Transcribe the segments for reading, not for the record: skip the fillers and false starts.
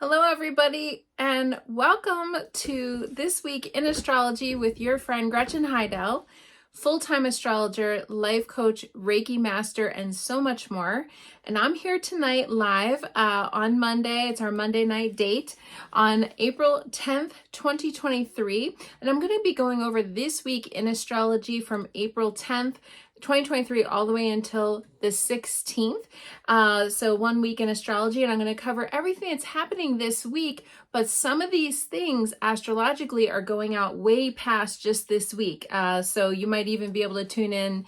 Hello, everybody, and welcome to This Week in Astrology with your friend Gretchen Heidel, full-time astrologer, life coach, Reiki master, and so much more. And I'm here tonight live on Monday. It's our Monday night date on April 10th, 2023. And I'm going to be going over this week in astrology from April 10th, 2023 all the way until the 16th. So 1 week in astrology, and I'm going to cover everything that's happening this week, but some of these things astrologically are going out way past just this week. So you might even be able to tune in,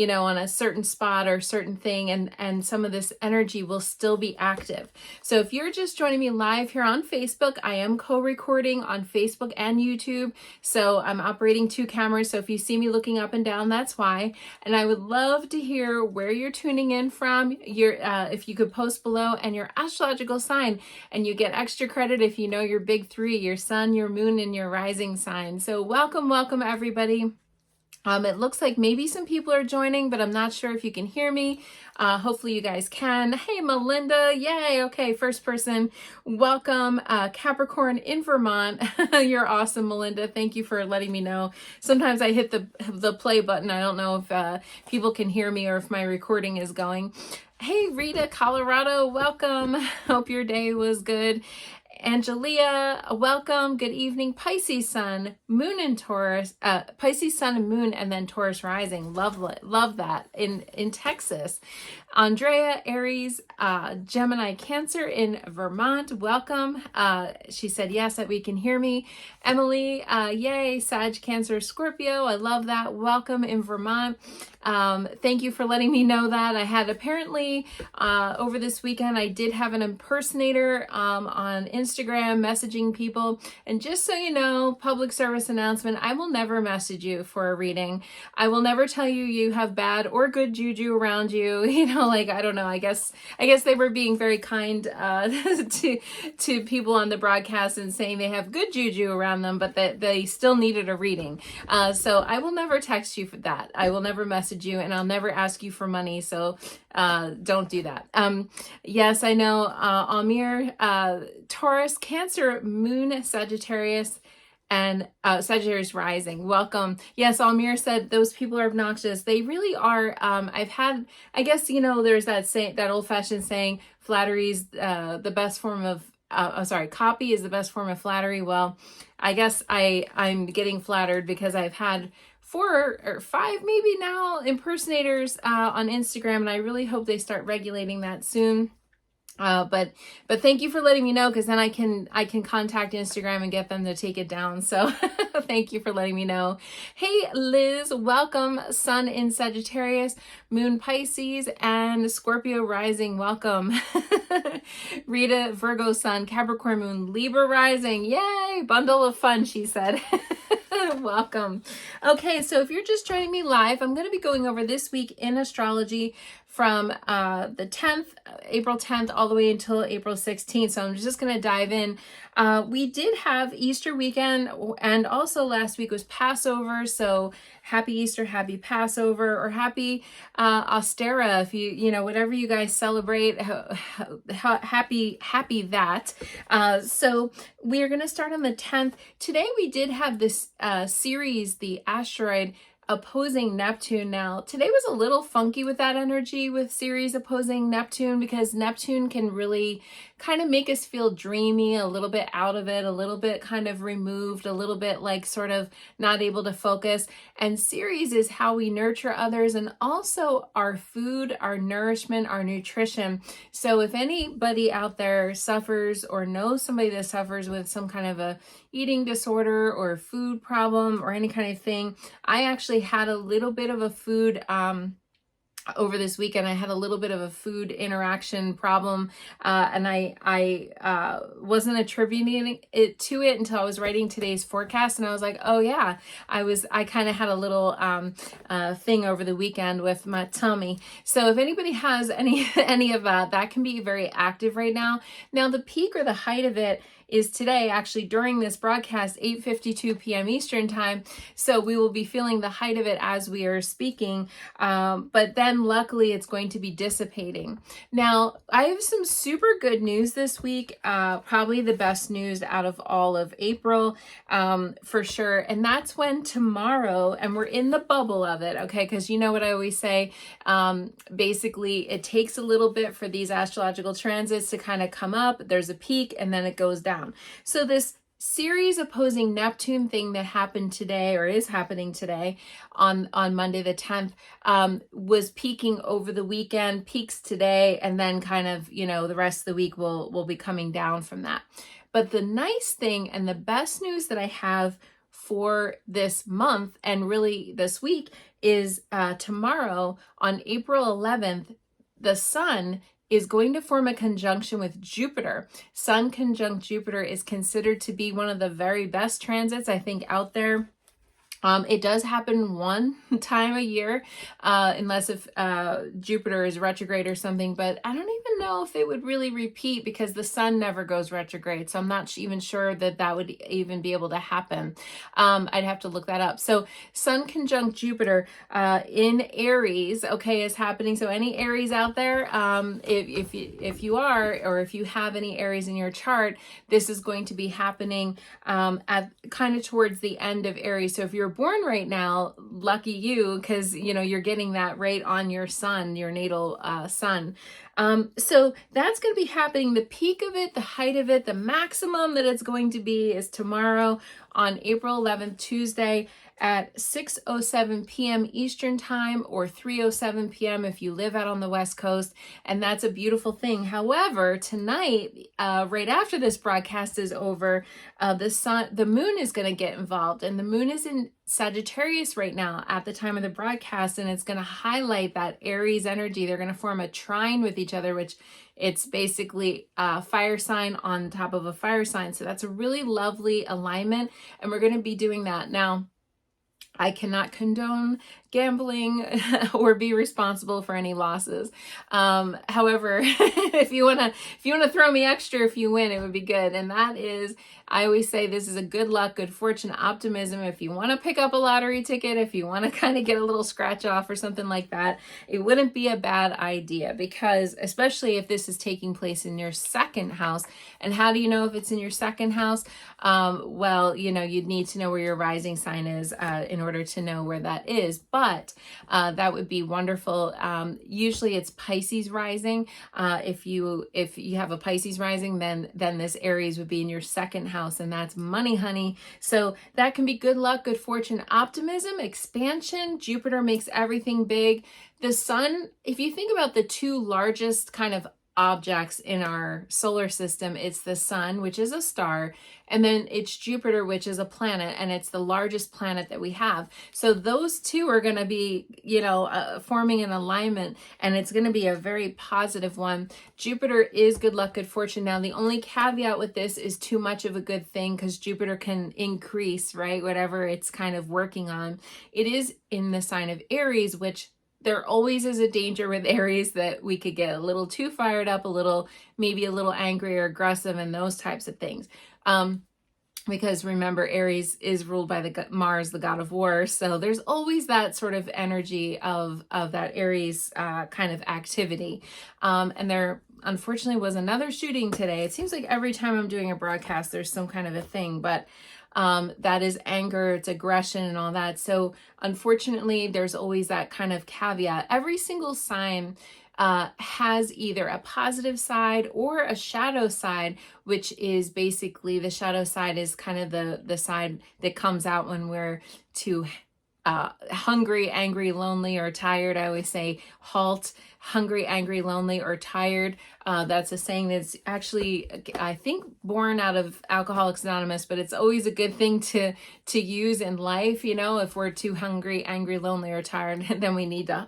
on a certain spot or certain thing, and some of this energy will still be active. So if you're just joining me live here on Facebook, I am co-recording on Facebook and YouTube. So I'm operating two cameras. So if you see me looking up and down, that's why. And I would love to hear where you're tuning in from. If you could post below and your astrological sign, and you get extra credit if you know your big three, your sun, your moon, and your rising sign. So welcome everybody. It looks like maybe some people are joining, but I'm not sure if you can hear me. Hopefully you guys can. Hey, Melinda. Yay. Okay. First person. Welcome. Capricorn in Vermont. You're awesome, Melinda. Thank you for letting me know. Sometimes I hit the play button. I don't know if people can hear me or if my recording is going. Hey, Rita, Colorado. Welcome. Hope your day was good. Angelia, welcome. Good evening. Pisces sun, moon and Taurus, Pisces sun and moon, and then Taurus rising. Love that in Texas. Andrea, Aries, Gemini, Cancer in Vermont. Welcome. She said yes, that we can hear me. Emily, yay. Sag, Cancer, Scorpio. I love that. Welcome in Vermont. Thank you for letting me know that. I had apparently over this weekend, I did have an impersonator on Instagram messaging people. And just so you know, public service announcement, I will never message you for a reading. I will never tell you you have bad or good juju around you. I don't know. I guess they were being very kind to people on the broadcast and saying they have good juju around them, but that they still needed a reading. So I will never text you for that. I will never message you, and I'll never ask you for money. So don't do that. Yes, I know. Amir, Taurus, Cancer, Moon, Sagittarius, and Sagittarius rising. Welcome. Yes, Almir said those people are obnoxious. They really are. I've had, I guess, there's that old-fashioned saying, flattery's the best form of copy is the best form of flattery. Well, I guess I'm getting flattered because I've had 4 or 5 maybe now impersonators on Instagram, and I really hope they start regulating that soon. But thank you for letting me know, because then I can contact Instagram and get them to take it down. So thank you for letting me know. Hey, Liz, welcome. Sun in Sagittarius, Moon Pisces, and Scorpio rising. Welcome. Rita, Virgo Sun, Capricorn Moon, Libra rising. Yay! Bundle of fun, she said. Welcome. Okay, so if you're just joining me live, I'm going to be going over this week in astrology from the 10th, April 10th, all the way until April 16th. So I'm just going to dive in. We did have Easter weekend, and also last week was Passover. So happy Easter, happy Passover, or happy Ostera, if you whatever you guys celebrate. Happy that. So we are going to start on the 10th. Today we did have this Ceres, the asteroid, opposing Neptune. Now, today was a little funky with that energy with Ceres opposing Neptune, because Neptune can really kind of make us feel dreamy, a little bit out of it, a little bit kind of removed, a little bit like sort of not able to focus. And Ceres is how we nurture others, and also our food, our nourishment, our nutrition. So if anybody out there suffers or knows somebody that suffers with some kind of a eating disorder or food problem or any kind of thing, I actually had a little bit of a food over this weekend. I had a little bit of a food interaction problem, and I wasn't attributing it to it until I was writing today's forecast, and I was like, oh yeah, I kind of had a little thing over the weekend with my tummy. So if anybody has any of that can be very active right now. Now the peak or the height of it is today, actually during this broadcast, 8:52 p.m. Eastern time. So we will be feeling the height of it as we are speaking. But then and luckily it's going to be dissipating. Now, I have some super good news this week, probably the best news out of all of April, for sure. And that's when tomorrow, and we're in the bubble of it, okay? Because you know what I always say, basically it takes a little bit for these astrological transits to kind of come up. There's a peak and then it goes down. So this Ceres opposing Neptune thing that happened today, or is happening today on Monday the 10th, was peaking over the weekend, peaks today, and then kind of, you know, the rest of the week will be coming down from that. But the nice thing and the best news that I have for this month and really this week is tomorrow on April 11th, the sun is going to form a conjunction with Jupiter. Sun conjunct Jupiter is considered to be one of the very best transits, I think, out there. It does happen one time a year, unless if Jupiter is retrograde or something, but I don't even know if it would really repeat because the sun never goes retrograde. So I'm not even sure that that would even be able to happen. I'd have to look that up. So sun conjunct Jupiter in Aries, okay, is happening. So any Aries out there, if you are, or if you have any Aries in your chart, this is going to be happening at kind of towards the end of Aries. So if you're born right now, lucky you, because you know you're getting that right on your sun, your natal sun. So that's going to be happening. The peak of it, the height of it, the maximum that it's going to be is tomorrow on April 11th, Tuesday at 6:07 p.m. Eastern time, or 3:07 p.m. if you live out on the West Coast. And that's a beautiful thing. However, tonight, right after this broadcast is over, the moon is going to get involved, and the moon is in Sagittarius right now at the time of the broadcast, and it's going to highlight that Aries energy. They're going to form a trine with each other, which it's basically a fire sign on top of a fire sign. So that's a really lovely alignment, and we're going to be doing that. Now, I cannot condone gambling or be responsible for any losses. However, if you wanna throw me extra if you win, it would be good. And that is, I always say this is a good luck, good fortune, optimism. If you want to pick up a lottery ticket, if you want to kind of get a little scratch off or something like that, it wouldn't be a bad idea, because especially if this is taking place in your second house. And how do you know if it's in your second house? Well, you know, you'd need to know where your rising sign is in order to know where that is. But that would be wonderful. Usually it's Pisces rising. If you have a Pisces rising, then this Aries would be in your second house, and that's money, honey. So that can be good luck, good fortune, optimism, expansion. Jupiter makes everything big. The sun, if you think about the two largest kind of objects in our solar system, it's the sun, which is a star, and then it's Jupiter, which is a planet, and it's the largest planet that we have. So those two are going to be, you know, forming an alignment, and it's going to be a very positive one. Jupiter is good luck, good fortune. Now, the only caveat with this is too much of a good thing, because Jupiter can increase, right, whatever it's kind of working on. It is in the sign of Aries, which there always is a danger with Aries that we could get a little too fired up, maybe a little angry or aggressive, and those types of things. Because remember, Aries is ruled by Mars, the god of war. So there's always that sort of energy of that Aries kind of activity. And there unfortunately was another shooting today. It seems like every time I'm doing a broadcast, there's some kind of a thing, but that is anger, it's aggression and all that. So unfortunately, there's always that kind of caveat. Every single sign has either a positive side or a shadow side, which is basically, the shadow side is kind of the side that comes out when we're too hungry, angry, lonely, or tired. I always say halt, hungry, angry, lonely, or tired. That's a saying that's actually, I think, born out of Alcoholics Anonymous, but it's always a good thing to use in life. You know, if we're too hungry, angry, lonely, or tired, then we need to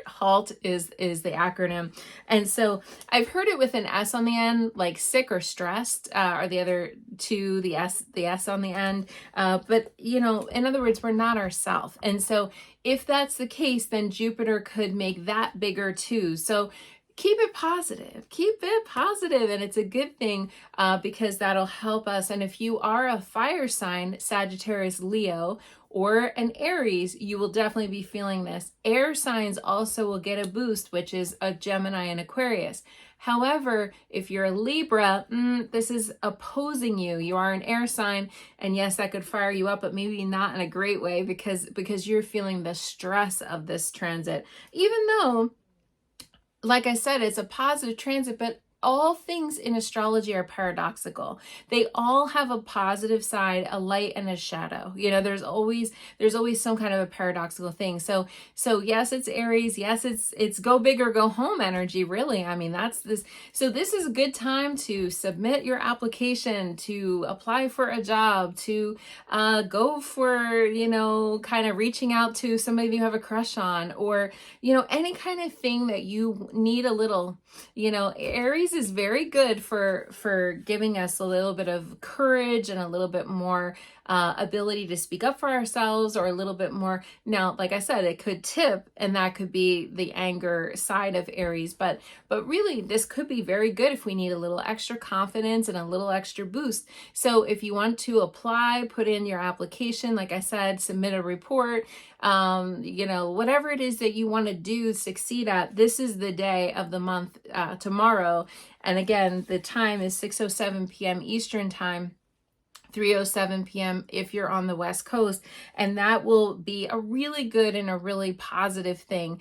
halt is the acronym. And so I've heard it with an S on the end, like sick or stressed, are the other two, the S on the end. But, you know, in other words, we're not ourselves. And so if that's the case, then Jupiter could make that bigger too. So keep it positive. Keep it positive. And it's a good thing because that'll help us. And if you are a fire sign, Sagittarius, Leo, or an Aries, you will definitely be feeling this. Air signs also will get a boost, which is a Gemini and Aquarius. However, if you're a Libra, this is opposing you. You are an air sign, and yes, that could fire you up, but maybe not in a great way because you're feeling the stress of this transit. Even though, like I said, it's a positive transit, but all things in astrology are paradoxical. They all have a positive side, a light and a shadow. You know, there's always some kind of a paradoxical thing. So yes, it's Aries. Yes, it's go big or go home energy, really. I mean, that's this. So this is a good time to submit your application, to apply for a job, to go for, you know, kind of reaching out to somebody you have a crush on, or, you know, any kind of thing that you need a little, you know, Aries is very good for giving us a little bit of courage and a little bit more ability to speak up for ourselves, or a little bit more. Now, like I said, it could tip, and that could be the anger side of Aries, but really this could be very good if we need a little extra confidence and a little extra boost. So if you want to apply, put in your application, like I said, submit a report, you know, whatever it is that you want to do, succeed at, this is the day of the month, tomorrow. And again, the time is 6:07 p.m. Eastern time, 3:07 p.m. if you're on the West Coast, and that will be a really good and a really positive thing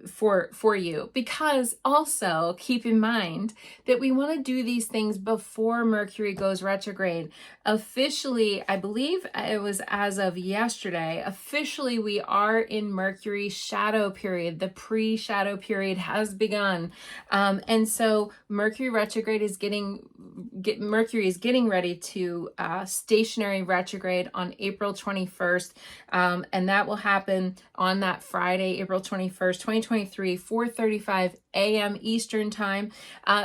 for you. Because also keep in mind that we want to do these things before Mercury goes retrograde. Officially, I believe it was as of yesterday, officially we are in Mercury's shadow period. The pre-shadow period has begun, and so Mercury retrograde is Mercury is getting ready to stationary retrograde on April 21st, and that will happen on that Friday, April 21st, 2023, 4:35 a.m. Eastern time.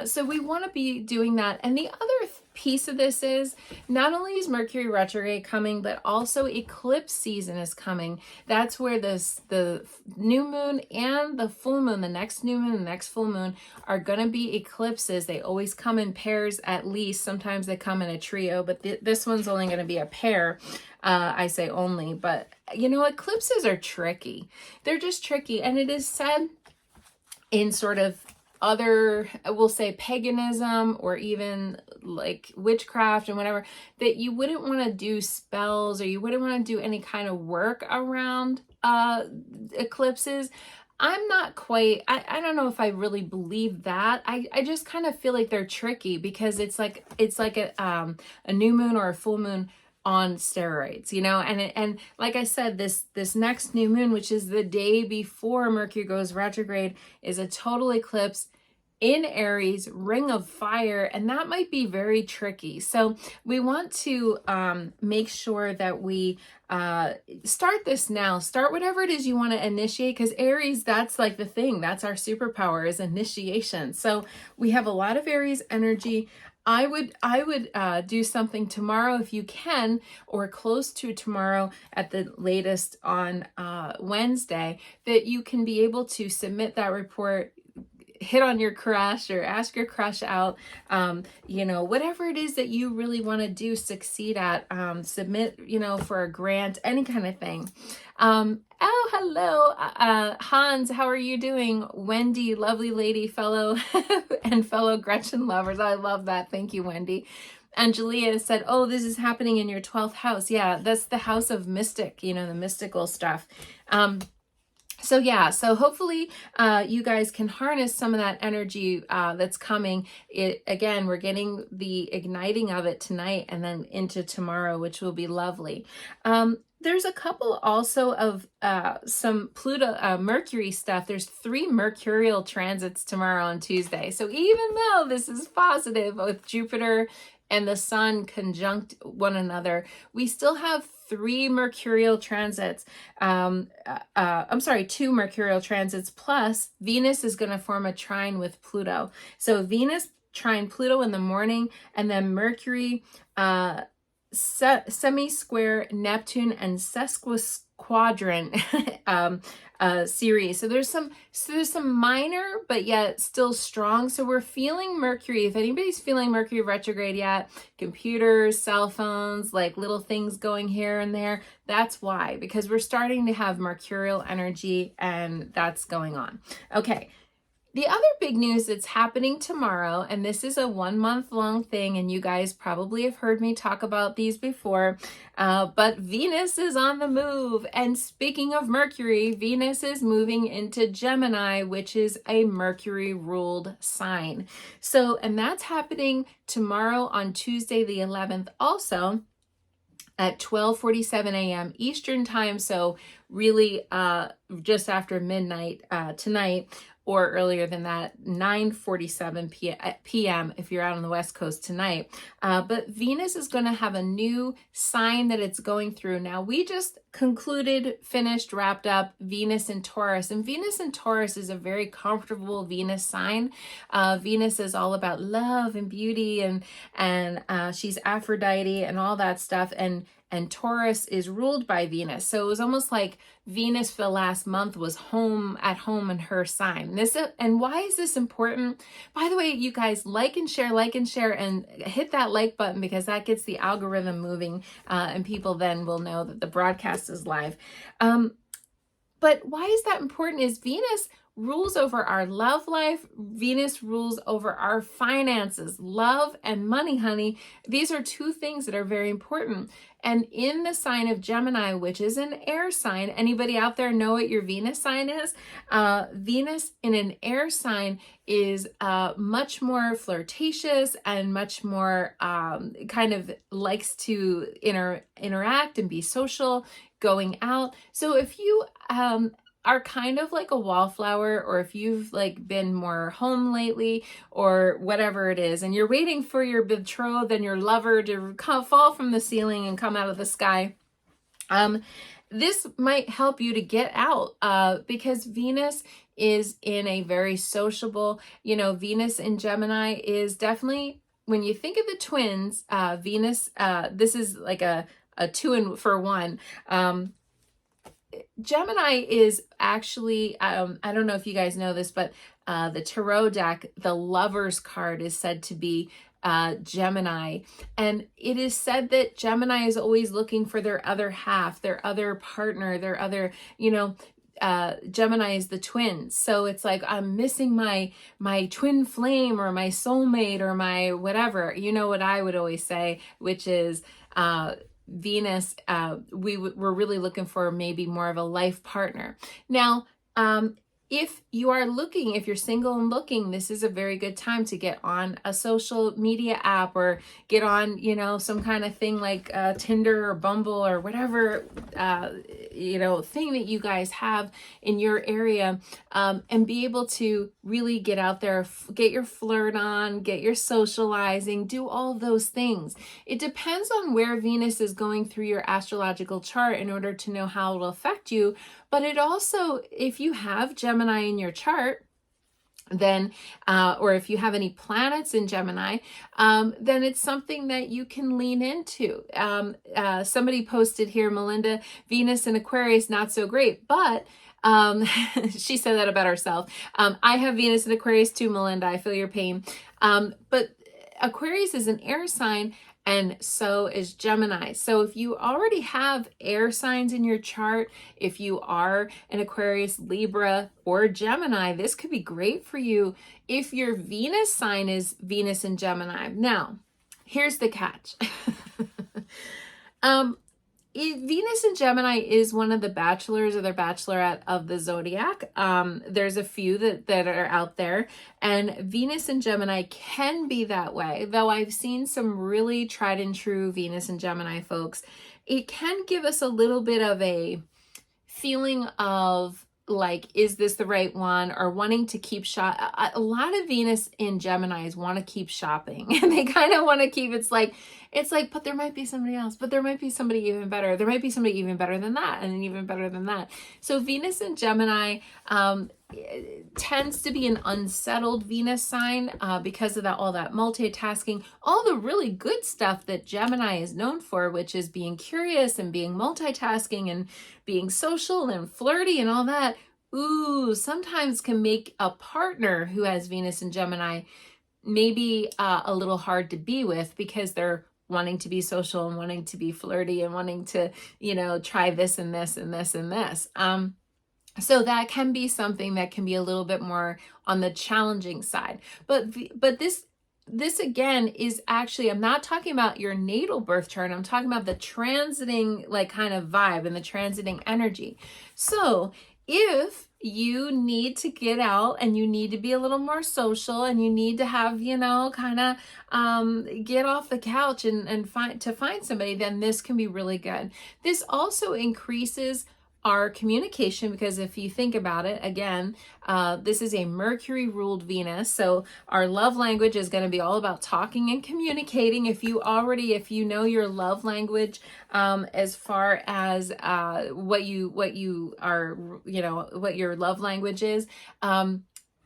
So we want to be doing that. And the other piece of this is not only is Mercury retrograde coming, but also eclipse season is coming. That's where the new moon and the full moon, the next new moon and the next full moon, are going to be eclipses. They always come in pairs at least. Sometimes they come in a trio, but this one's only going to be a pair. I say only, but you know, eclipses are tricky. They're just tricky. And it is said in sort of other, we'll say paganism, or even like witchcraft and whatever, that you wouldn't want to do spells, or you wouldn't want to do any kind of work around eclipses. I'm not quite, I don't know if I really believe that. I just kind of feel like they're tricky, because it's like a new moon or a full moon on steroids, you know. And like I said, this next new moon, which is the day before Mercury goes retrograde, is a total eclipse in Aries, ring of fire, and that might be very tricky. So we want to make sure that we start this now. Start whatever it is you want to initiate, because Aries, that's like the thing. That's our superpower, is initiation. So we have a lot of Aries energy. I would do something tomorrow if you can, or close to tomorrow at the latest on Wednesday, that you can be able to submit that report, hit on your crush or ask your crush out, you know, whatever it is that you really want to do, succeed at, submit, you know, for a grant, any kind of thing. Oh, hello, Hans, how are you doing? Wendy, lovely lady, fellow and fellow Gretchen lovers. I love that. Thank you, Wendy. Angelia said, oh, this is happening in your 12th house. Yeah, that's the house of mystic, you know, the mystical stuff. So yeah, so hopefully you guys can harness some of that energy that's coming. Again, we're getting the igniting of it tonight and then into tomorrow, which will be lovely. There's a couple also of some Pluto, Mercury stuff. There's 3 mercurial transits tomorrow on Tuesday. So even though this is positive with Jupiter and the Sun conjunct one another, we still have 3 mercurial transits. I'm sorry, 2 mercurial transits, plus Venus is going to form a trine with Pluto. So Venus trine Pluto in the morning, and then Mercury semi-square Neptune and sesquisquadrant Ceres. So there's some minor, but yet still strong. So we're feeling Mercury. If anybody's feeling Mercury retrograde yet, computers, cell phones, like little things going here and there, that's why, because we're starting to have mercurial energy and that's going on. Okay. The other big news that's happening tomorrow, and this is a 1 month long thing, and you guys probably have heard me talk about these before, but Venus is on the move. And speaking of Mercury, Venus is moving into Gemini, which is a Mercury ruled sign. So, and that's happening tomorrow on Tuesday, the 11th, also at 12:47 a.m. Eastern time. So really just after midnight tonight, or earlier than that, 9:47 p.m. if you're out on the West Coast tonight. But Venus is going to have a new sign that it's going through. Now, we just concluded, finished, wrapped up Venus in Taurus. And Venus in Taurus is a very comfortable Venus sign. Venus is all about love and beauty, and she's Aphrodite and all that stuff. And Taurus is ruled by Venus. So it was almost like Venus for the last month was at home in her sign. And why is this important? By the way, you guys, like and share, and hit that like button, because that gets the algorithm moving, and people then will know that the broadcast is live. But why is that important? Is Venus rules over our love life. Venus rules over our finances, love and money, honey. These are two things that are very important. And in the sign of Gemini, which is an air sign, anybody out there know what your Venus sign is? Venus in an air sign is much more flirtatious and much more kind of likes to interact and be social, going out. So if you are kind of like a wallflower, or if you've like been more home lately or whatever it is, and you're waiting for your betrothed and your lover to fall from the ceiling and come out of the sky, this might help you to get out, because Venus is in a very sociable, Venus in Gemini is definitely, when you think of the twins, Venus, this is like a 2-for-1. Gemini is actually, I don't know if you guys know this, but the tarot deck, the Lover's card is said to be Gemini. And it is said that Gemini is always looking for their other half, their other partner, their other, Gemini is the twins. So it's like, I'm missing my twin flame or my soulmate or my whatever. You know what I would always say, which is, Venus, we're really looking for maybe more of a life partner. Now, if you're single and looking, this is a very good time to get on a social media app, or get on, some kind of thing like Tinder or Bumble or whatever, thing that you guys have in your area, and be able to really get out there, get your flirt on, get your socializing, do all those things. It depends on where Venus is going through your astrological chart in order to know how it will affect you. But it also, if you have Gemini in your chart, then, or if you have any planets in Gemini, then it's something that you can lean into. Somebody posted here, Melinda, Venus in Aquarius, not so great, but she said that about herself. I have Venus in Aquarius too, Melinda. I feel your pain. But Aquarius is an air sign, and so is Gemini. So if you already have air signs in your chart, if you are an Aquarius, Libra, or Gemini, this could be great for you if your Venus sign is Venus in Gemini. Now, here's the catch. Venus in Gemini is one of the bachelors or the bachelorette of the Zodiac. There's a few that are out there, and Venus in Gemini can be that way. Though I've seen some really tried and true Venus in Gemini folks, it can give us a little bit of a feeling of like, is this the right one, or wanting to keep a lot of Venus in Geminis want to keep shopping, and they kind of want to keep, it's like, but there might be somebody else, but there might be somebody even better. There might be somebody even better than that, and even better than that. So Venus in Gemini tends to be an unsettled Venus sign because of all that multitasking, all the really good stuff that Gemini is known for, which is being curious and being multitasking and being social and flirty and all that. ooh, sometimes can make a partner who has Venus and Gemini maybe a little hard to be with, because they're wanting to be social and wanting to be flirty and wanting to, try this and this and this and this. So that can be something that can be a little bit more on the challenging side. But this again is actually, I'm not talking about your natal birth chart. I'm talking about the transiting like kind of vibe and the transiting energy. So if you need to get out and you need to be a little more social and you need to have, kind of get off the couch and find somebody, then this can be really good. This also increases our communication, because if you think about it, again, this is a Mercury ruled Venus. So our love language is going to be all about talking and communicating. If you know your love language, as far as what you are, what your love language is,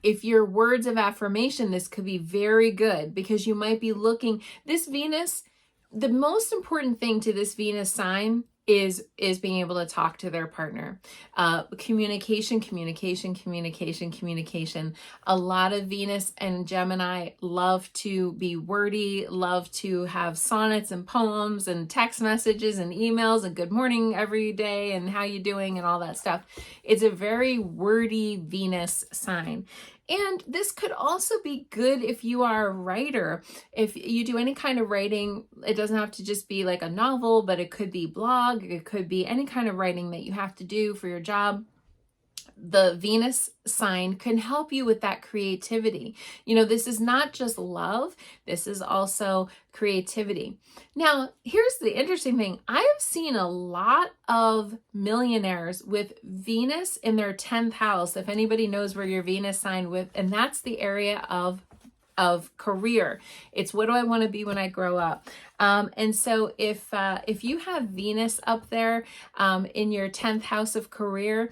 if your words of affirmation, this could be very good, because you might be looking, this Venus, the most important thing to this Venus sign is being able to talk to their partner. Communication. A lot of Venus and Gemini love to be wordy, love to have sonnets and poems and text messages and emails and good morning every day and how you doing and all that stuff. It's a very wordy Venus sign. And this could also be good if you are a writer. If you do any kind of writing, it doesn't have to just be like a novel, but it could be blog, it could be any kind of writing that you have to do for your job. The Venus sign can help you with that creativity. This is not just love, this is also creativity. Now, here's the interesting thing. I have seen a lot of millionaires with Venus in their 10th house. If anybody knows where your Venus sign with, and that's the area of career. It's what do I want to be when I grow up? And so if you have Venus up there in your 10th house of career,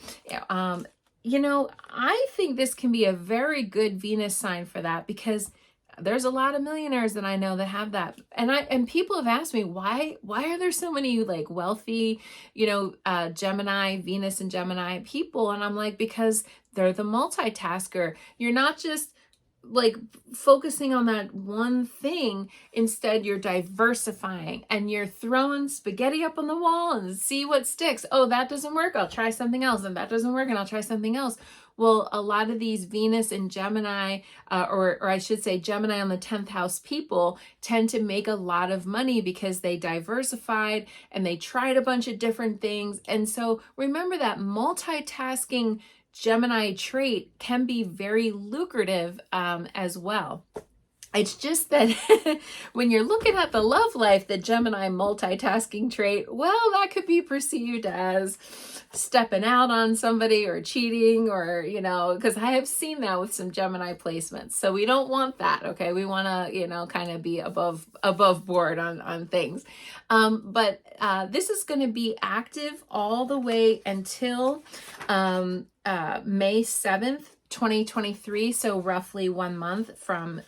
I think this can be a very good Venus sign for that, because there's a lot of millionaires that I know that have that. And people have asked me, why are there so many like wealthy, Gemini, Venus and Gemini people? And I'm like, because they're the multitasker. You're not just like focusing on that one thing. Instead, you're diversifying and you're throwing spaghetti up on the wall and see what sticks. Oh, that doesn't work, I'll try something else. And that doesn't work, and I'll try something else. Well, a lot of these Venus and Gemini, or I should say Gemini on the 10th house people, tend to make a lot of money because they diversified and they tried a bunch of different things. And so remember that multitasking Gemini trait can be very lucrative as well. It's just that when you're looking at the love life, the Gemini multitasking trait, well, that could be perceived as stepping out on somebody or cheating, or, because I have seen that with some Gemini placements. So we don't want that. Okay. We want to, kind of be above board on things. But this is going to be active all the way until May 7th, 2023, so roughly 1 month from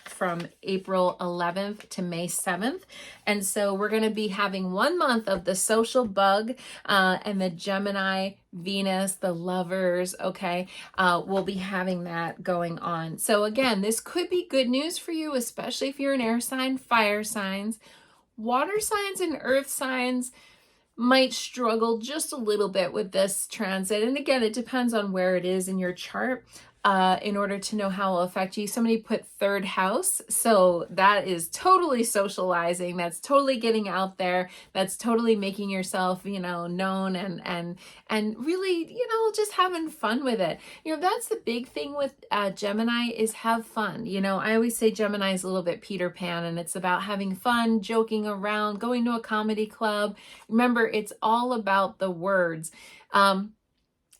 April 11th to May 7th. And so we're going to be having 1 month of the social bug and the Gemini Venus, the lovers, okay? We'll be having that going on. So again, this could be good news for you, especially if you're an air sign, fire signs. Water signs and earth signs might struggle just a little bit with this transit. And again, it depends on where it is in your chart. In order to know how it will affect you. Somebody put 3rd house. So that is totally socializing. That's totally getting out there. That's totally making yourself, known and really, just having fun with it. That's the big thing with Gemini is have fun. I always say Gemini is a little bit Peter Pan, and it's about having fun, joking around, going to a comedy club. Remember, it's all about the words.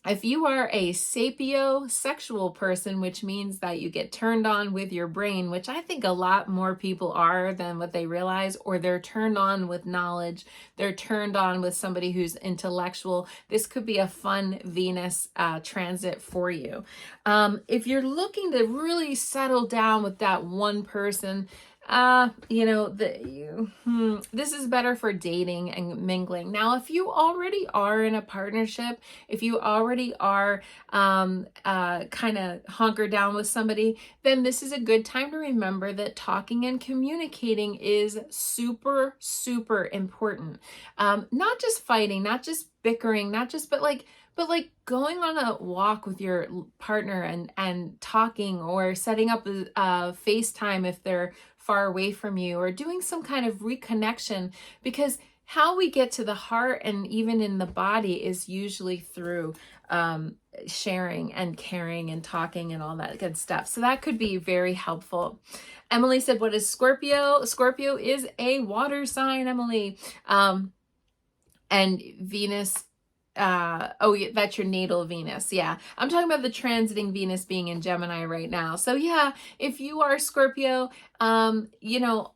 If you are a sapiosexual person, which means that you get turned on with your brain, which I think a lot more people are than what they realize, or they're turned on with knowledge, they're turned on with somebody who's intellectual, this could be a fun Venus transit for you. If you're looking to really settle down with that one person, This is better for dating and mingling. Now, if you already are in a partnership, if you already are kind of hunkered down with somebody, then this is a good time to remember that talking and communicating is super, super important. Not just fighting, not just bickering, but like going on a walk with your partner and talking, or setting up a FaceTime if they're far away from you, or doing some kind of reconnection, because how we get to the heart and even in the body is usually through sharing and caring and talking and all that good stuff. So that could be very helpful. Emily said, what is Scorpio? Scorpio is a water sign, Emily. And Venus, yeah, that's your natal Venus. Yeah, I'm talking about the transiting Venus being in Gemini right now. So yeah, if you are Scorpio, Scorpios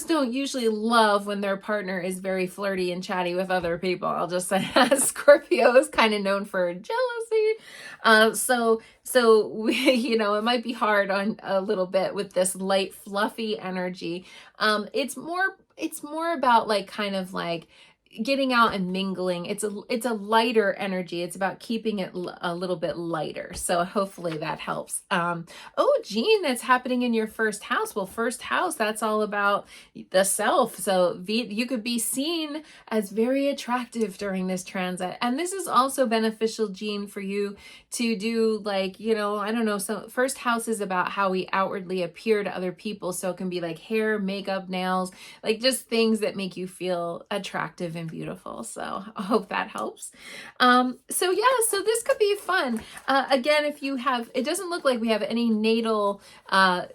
don't usually love when their partner is very flirty and chatty with other people. I'll just say that. Scorpio is kind of known for jealousy. So we, it might be hard on a little bit with this light, fluffy energy. It's more about like kind of like getting out and mingling. It's a lighter energy. It's about keeping it a little bit lighter. So hopefully that helps. Oh, Jean, that's happening in your first house. Well, first house, that's all about the self. So you could be seen as very attractive during this transit. And this is also beneficial, Jean, for you to do like, I don't know. So first house is about how we outwardly appear to other people. So it can be like hair, makeup, nails, like just things that make you feel attractive and beautiful. So I hope that helps. So this could be fun. Again, if you have, it doesn't look like we have any natal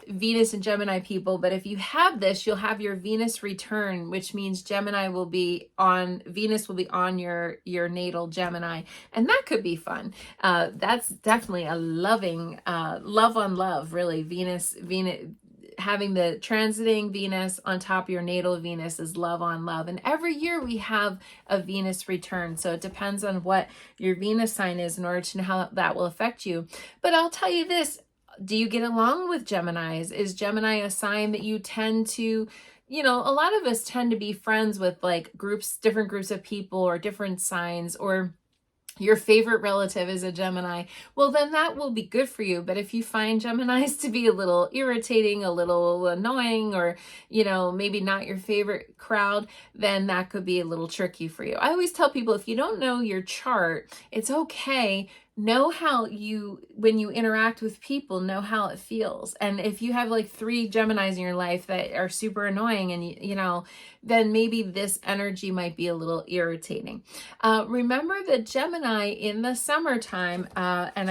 Venus and Gemini people, but if you have this, you'll have your Venus return, which means Venus will be on your natal Gemini, and that could be fun. That's definitely a loving love on love, really. Venus having the transiting Venus on top of your natal Venus is love on love. And every year we have a Venus return. So it depends on what your Venus sign is in order to know how that will affect you. But I'll tell you this, do you get along with Geminis? Is Gemini a sign that you tend to, a lot of us tend to be friends with like different groups of people or different signs, or your favorite relative is a Gemini, well, then that will be good for you. But if you find Geminis to be a little irritating, a little annoying, or, maybe not your favorite crowd, then that could be a little tricky for you. I always tell people, if you don't know your chart, it's okay. Know how when you interact with people, know how it feels. And if you have like 3 Geminis in your life that are super annoying, and then maybe this energy might be a little irritating. Remember that Gemini in the summertime, and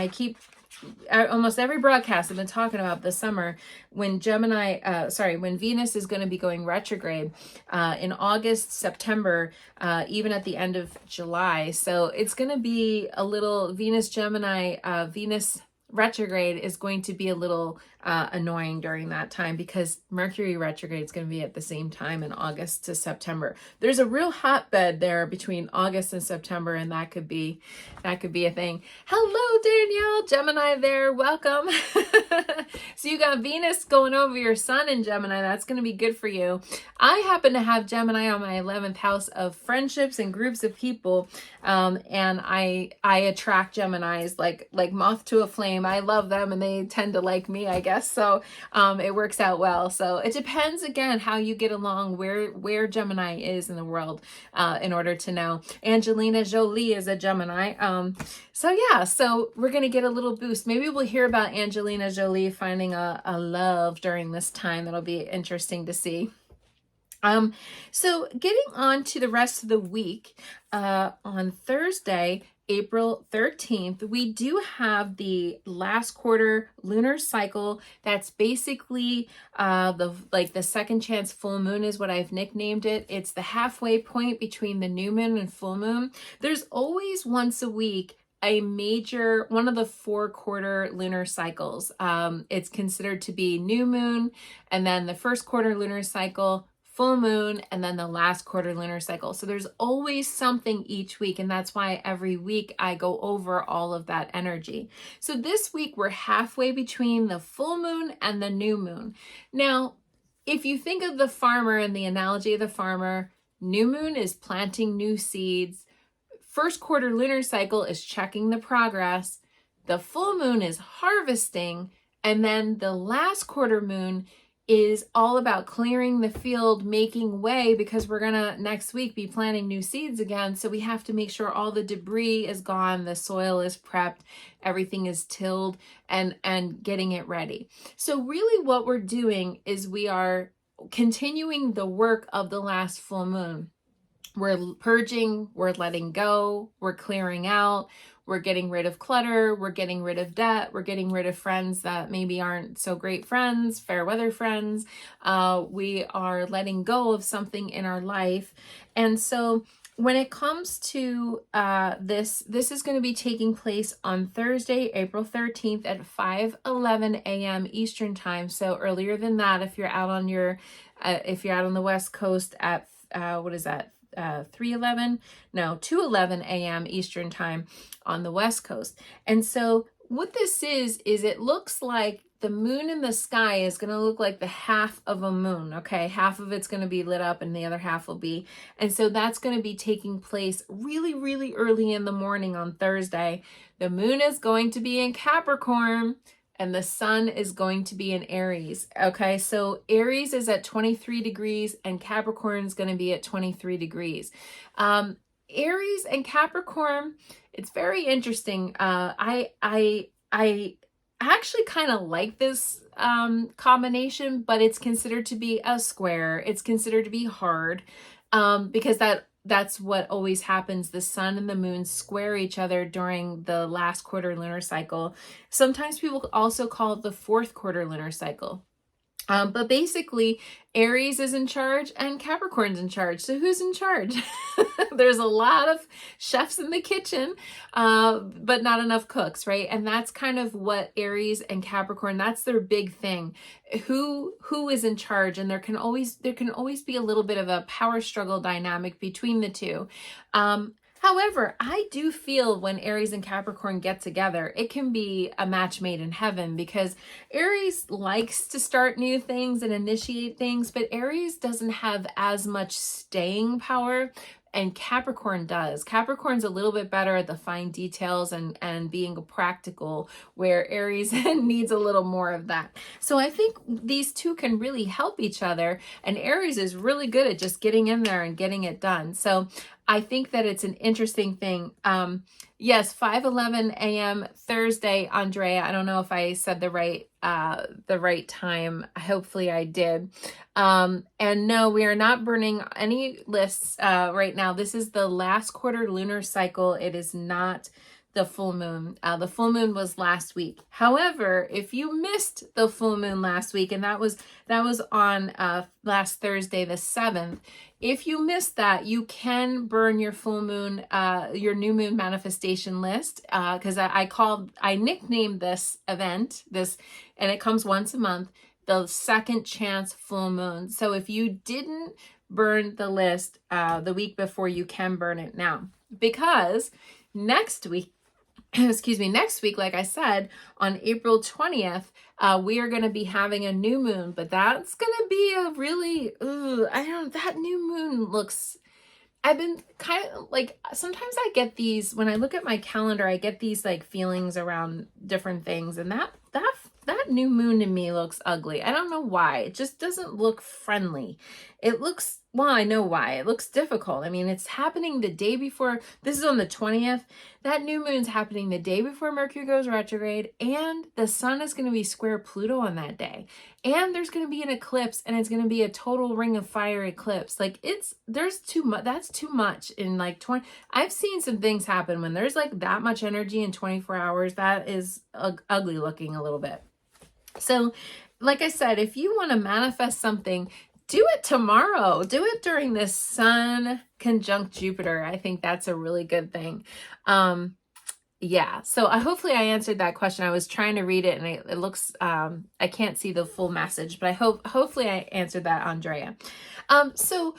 almost every broadcast I've been talking about the summer, when when Venus is going to be going retrograde in August, September, even at the end of July. So it's going to be a little Venus retrograde is going to be a little annoying during that time, because Mercury retrograde is going to be at the same time in August to September. There's a real hotbed there between August and September, and that could be a thing. Hello, Danielle, Gemini there, welcome. So you got Venus going over your sun in Gemini. That's going to be good for you. I happen to have Gemini on my 11th house of friendships and groups of people, and I attract Geminis like moth to a flame. I love them, and they tend to like me, I guess. So it works out well. So it depends, again, how you get along, where Gemini is in the world, in order to know. Angelina Jolie is a Gemini. So we're going to get a little boost. Maybe we'll hear about Angelina Jolie finding a love during this time. That'll be interesting to see. So getting on to the rest of the week, on Thursday, April 13th, we do have the last quarter lunar cycle. That's basically the second chance full moon is what I've nicknamed it. It's the halfway point between the new moon and full moon. There's always once a week a major, one of the 4-quarter lunar cycles. It's considered to be new moon, and then the first quarter lunar cycle, full moon, and then the last quarter lunar cycle. So there's always something each week, and that's why every week I go over all of that energy. So this week we're halfway between the full moon and the new moon. Now, if you think of the farmer and the analogy of the farmer, new moon is planting new seeds. First quarter lunar cycle is checking the progress. The full moon is harvesting. And then the last quarter moon is all about clearing the field, making way, because we're going to next week be planting new seeds again. So we have to make sure all the debris is gone, the soil is prepped, everything is tilled, and getting it ready. So really what we're doing is we are continuing the work of the last full moon. We're purging, we're letting go, we're clearing out, we're getting rid of clutter, we're getting rid of debt, we're getting rid of friends that maybe aren't so great friends, fair weather friends. We are letting go of something in our life. And so when it comes to this is going to be taking place on Thursday, April 13th at 5:11 a.m. Eastern time. So earlier than that, if you're out on the West Coast at, what is that? 2:11 a.m. Eastern time on the West Coast. And so what this is it looks like the moon in the sky is going to look like the half of a moon. Okay. Half of it's going to be lit up and the other half will be. And so that's going to be taking place really, really early in the morning on Thursday. The moon is going to be in Capricorn and the sun is going to be in Aries. Okay, so Aries is at 23 degrees and Capricorn is going to be at 23 degrees. Aries and Capricorn, it's very interesting. I actually kind of like this combination, but it's considered to be a square. It's considered to be hard because that's what always happens. The sun and the moon square each other during the last quarter lunar cycle. Sometimes people also call it the fourth quarter lunar cycle. But basically, Aries is in charge and Capricorn's in charge. So who's in charge? There's a lot of chefs in the kitchen, but not enough cooks, right? And that's kind of what Aries and Capricorn, that's their big thing. Who is in charge? And there can always be a little bit of a power struggle dynamic between the two. However, I do feel when Aries and Capricorn get together, it can be a match made in heaven, because Aries likes to start new things and initiate things, but Aries doesn't have as much staying power, and Capricorn does. Capricorn's a little bit better at the fine details and being practical, where Aries needs a little more of that. So I think these two can really help each other, and Aries is really good at just getting in there and getting it done. So I think that it's an interesting thing. Yes, 5:11 a.m. Thursday, Andrea. I don't know if I said the right time. Hopefully I did. And no, we are not burning any lists right now. This is the last quarter lunar cycle. It is not the full moon. The full moon was last week. However, if you missed the full moon last week, and that was on last Thursday, the 7th, if you missed that, you can burn your full moon, your new moon manifestation list, because I nicknamed this event, and it comes once a month, the second chance full moon. So if you didn't burn the list the week before, you can burn it now, because next week, like I said, on April 20th, we are going to be having a new moon, but that's going to be a really, that new moon looks, I've been kind of like, sometimes I get these, when I look at my calendar, I get these like feelings around different things, and that new moon to me looks ugly. I don't know why. It just doesn't look friendly. It looks, well, I know why. It looks difficult. I mean, it's happening the day before. This is on the 20th. That new moon's happening the day before Mercury goes retrograde, and the sun is going to be square Pluto on that day. And there's going to be an eclipse, and it's going to be a total ring of fire eclipse. Like, there's too much. That's too much in like 20. I've seen some things happen when there's like that much energy in 24 hours. That is ugly looking a little bit. So, like I said, if you want to manifest something, do it tomorrow. Do it during this Sun conjunct Jupiter. I think that's a really good thing. Yeah, so hopefully I answered that question. I was trying to read it, and it looks, I can't see the full message, but hopefully I answered that, Andrea. So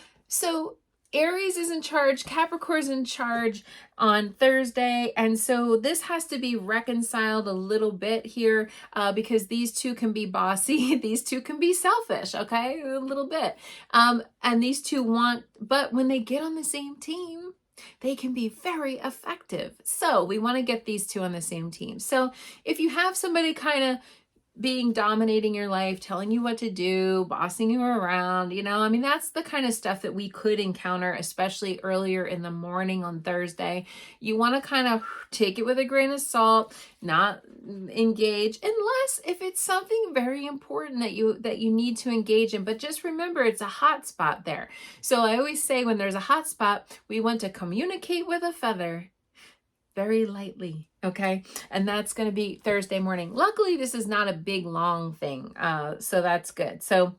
Aries is in charge, Capricorn's in charge on Thursday, and so this has to be reconciled a little bit here because these two can be bossy, these two can be selfish, okay, a little bit. And these two want, but when they get on the same team, they can be very effective. So we want to get these two on the same team. So if you have somebody kind of dominating your life, telling you what to do, bossing you around, you know, I mean, that's the kind of stuff that we could encounter, especially earlier in the morning on Thursday. You want to kind of take it with a grain of salt, not engage, unless if it's something very important that you need to engage in. But just remember, it's a hot spot there. So I always say when there's a hot spot, we want to communicate with a feather very lightly, okay? And that's going to be Thursday morning. Luckily, this is not a big, long thing, so that's good. So,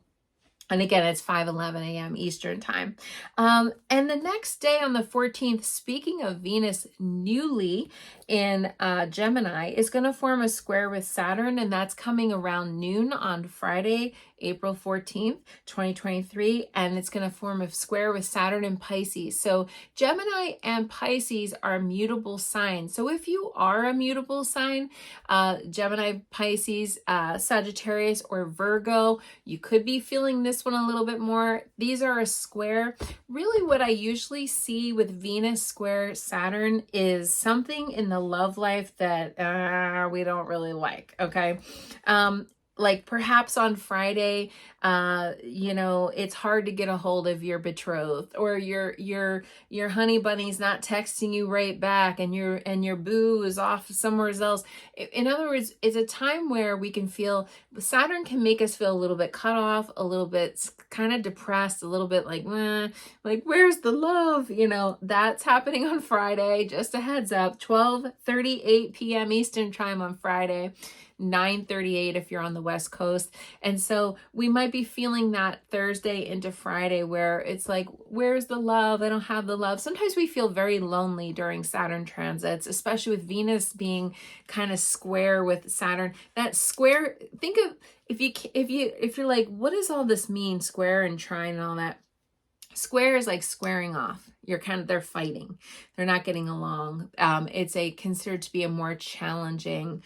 and again, it's 5:11 a.m. Eastern time. And the next day on the 14th, speaking of Venus newly in Gemini, is going to form a square with Saturn, and that's coming around noon on Friday, April 14th, 2023, and it's going to form a square with Saturn in Pisces. So Gemini and Pisces are mutable signs. So if you are a mutable sign, Gemini, Pisces, Sagittarius, or Virgo, you could be feeling this one a little bit more. These are a square. Really what I usually see with Venus square Saturn is something in the love life that we don't really like, okay? Like perhaps on Friday, you know, it's hard to get a hold of your betrothed, or your honey bunny's not texting you right back, and your boo is off somewhere else. In other words, it's a time where we can feel, Saturn can make us feel a little bit cut off, a little bit kind of depressed, a little bit like where's the love? You know, that's happening on Friday. Just a heads up, 12:38 p.m. Eastern time on Friday. 9:38 if you're on the West Coast. And so we might be feeling that Thursday into Friday where it's like, where's the love? I don't have the love. Sometimes we feel very lonely during Saturn transits, especially with Venus being kind of square with Saturn. That square, think of if you're like, what does all this mean? Square and trine and all that. Square is like squaring off. They're fighting. Not getting along. It's considered to be a more challenging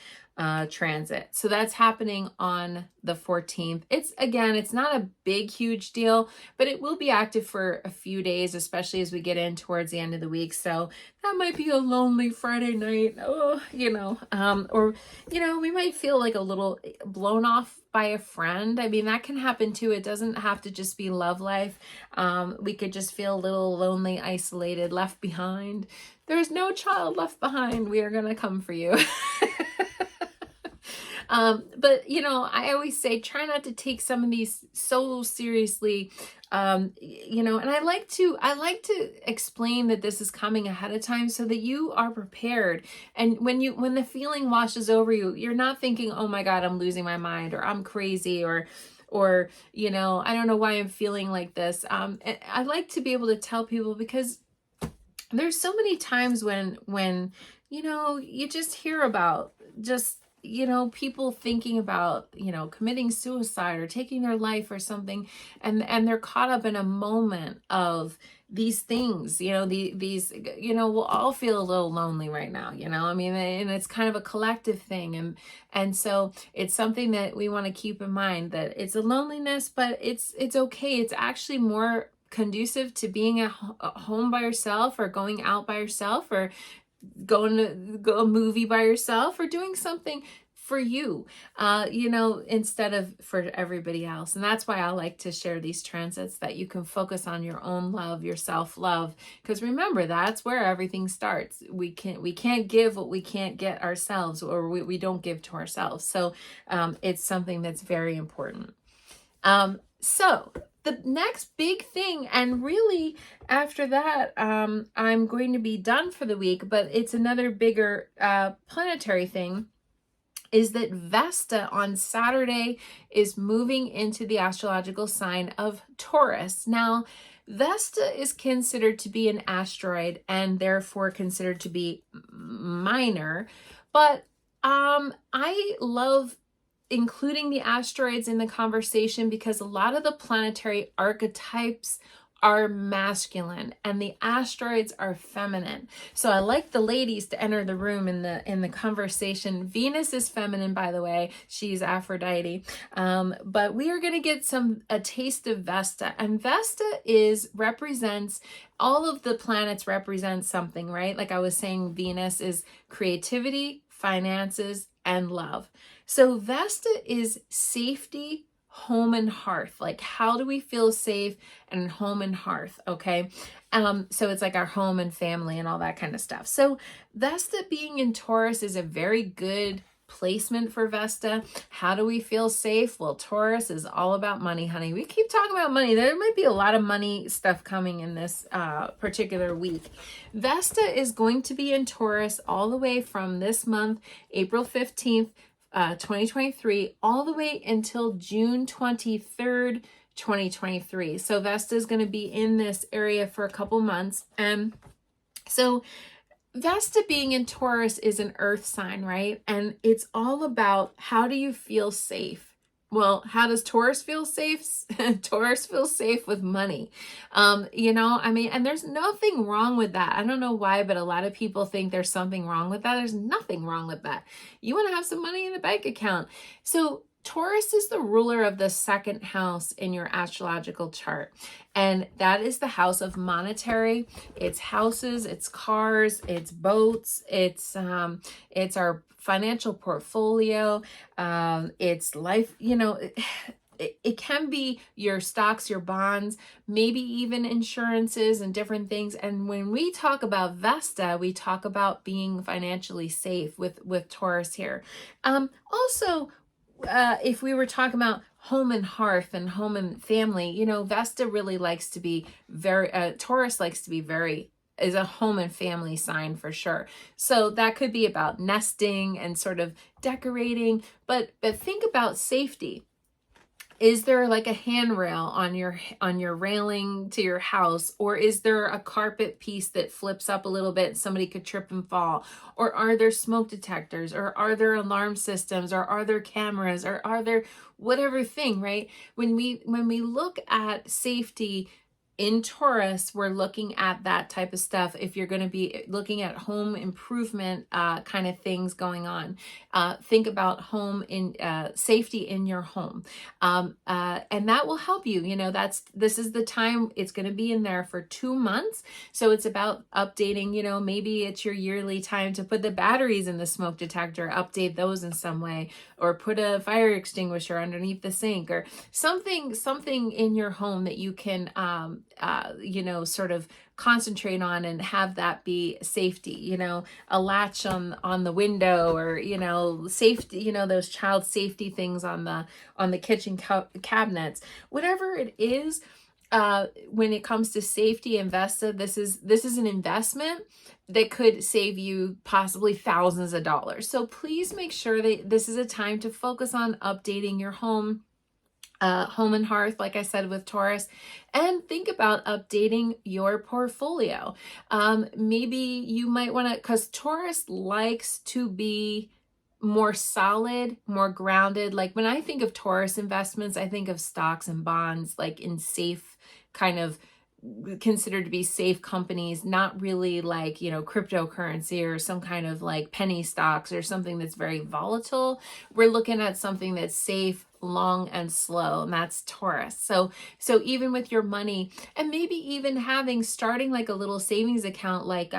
transit. So that's happening on the 14th. It's not a big, huge deal, but it will be active for a few days, especially as we get in towards the end of the week. So that might be a lonely Friday night, or, we might feel like a little blown off by a friend. I mean, that can happen too. It doesn't have to just be love life. We could just feel a little lonely, isolated, left behind. There's no child left behind. We are going to come for you. But I always say, try not to take some of these so seriously, and I like to explain that this is coming ahead of time so that you are prepared. And when the feeling washes over you, you're not thinking, oh my God, I'm losing my mind, or I'm crazy, or I don't know why I'm feeling like this. I like to be able to tell people, because there's so many times when you just hear about people thinking about, committing suicide or taking their life or something, and they're caught up in a moment of these things, we'll all feel a little lonely right now, I mean, and it's kind of a collective thing. And so it's something that we want to keep in mind, that it's a loneliness, but it's okay. It's actually more conducive to being at home by yourself, or going out by yourself, or going to go a movie by yourself, or doing something for you, instead of for everybody else. And that's why I like to share these transits, that you can focus on your own love, your self-love, because remember, that's where everything starts. We can't give what we can't get ourselves, or we don't give to ourselves. So it's something that's very important. So the next big thing, and really after that, I'm going to be done for the week, but it's another bigger planetary thing, is that Vesta on Saturday is moving into the astrological sign of Taurus. Now, Vesta is considered to be an asteroid and therefore considered to be minor, but I love including the asteroids in the conversation, because a lot of the planetary archetypes are masculine and the asteroids are feminine. So I like the ladies to enter the room in the conversation. Venus is feminine, by the way. She's Aphrodite. But we are going to get a taste of Vesta, and Vesta represents all of the planets represent something, right? Like I was saying, Venus is creativity, finances, and love. So Vesta is safety, home and hearth. Like, how do we feel safe and home and hearth? Okay. So it's like our home and family and all that kind of stuff. So Vesta being in Taurus is a very good placement for Vesta. How do we feel safe? Well, Taurus is all about money, honey. We keep talking about money. There might be a lot of money stuff coming in this particular week. Vesta is going to be in Taurus all the way from this month, April 15th, 2023, all the way until June 23rd, 2023. So Vesta is going to be in this area for a couple months. And so Vesta being in Taurus is an earth sign, right? And it's all about, how do you feel safe? Well, how does Taurus feel safe? Taurus feels safe with money. And there's nothing wrong with that. I don't know why, but a lot of people think there's something wrong with that. There's nothing wrong with that. You want to have some money in the bank account. So Taurus is the ruler of the second house in your astrological chart. And that is the house of monetary. It's houses, it's cars, it's boats, it's our financial portfolio, it's life, it can be your stocks, your bonds, maybe even insurances and different things. And when we talk about Vesta, we talk about being financially safe with Taurus here. Also, if we were talking about home and hearth and home and family, Vesta really likes to be Taurus likes to be is a home and family sign for sure. So that could be about nesting and sort of decorating, but think about safety. Is there like a handrail on your railing to your house? Or is there a carpet piece that flips up a little bit and somebody could trip and fall? Or are there smoke detectors? Or are there alarm systems? Or are there cameras? Or are there whatever thing, right? When we look at safety in Taurus, we're looking at that type of stuff. If you're going to be looking at home improvement kind of things going on, think about home in safety in your home, and that will help you. This is the time. It's going to be in there for 2 months, so it's about updating. Maybe it's your yearly time to put the batteries in the smoke detector, update those in some way, or put a fire extinguisher underneath the sink, or something in your home that you can sort of concentrate on and have that be safety, a latch on the window, or, safety, those child safety things on the kitchen cabinets, whatever it is. When it comes to safety and Vesta, this is an investment that could save you possibly thousands of dollars. So please make sure that this is a time to focus on updating your home and hearth, like I said, with Taurus, and think about updating your portfolio. Maybe you might want to, because Taurus likes to be more solid, more grounded. Like when I think of Taurus investments, I think of stocks and bonds, like in safe, kind of considered to be safe companies, not really like, cryptocurrency or some kind of like penny stocks or something that's very volatile. We're looking at something that's safe, long and slow, and that's Taurus. So even with your money, and maybe even starting like a little savings account, like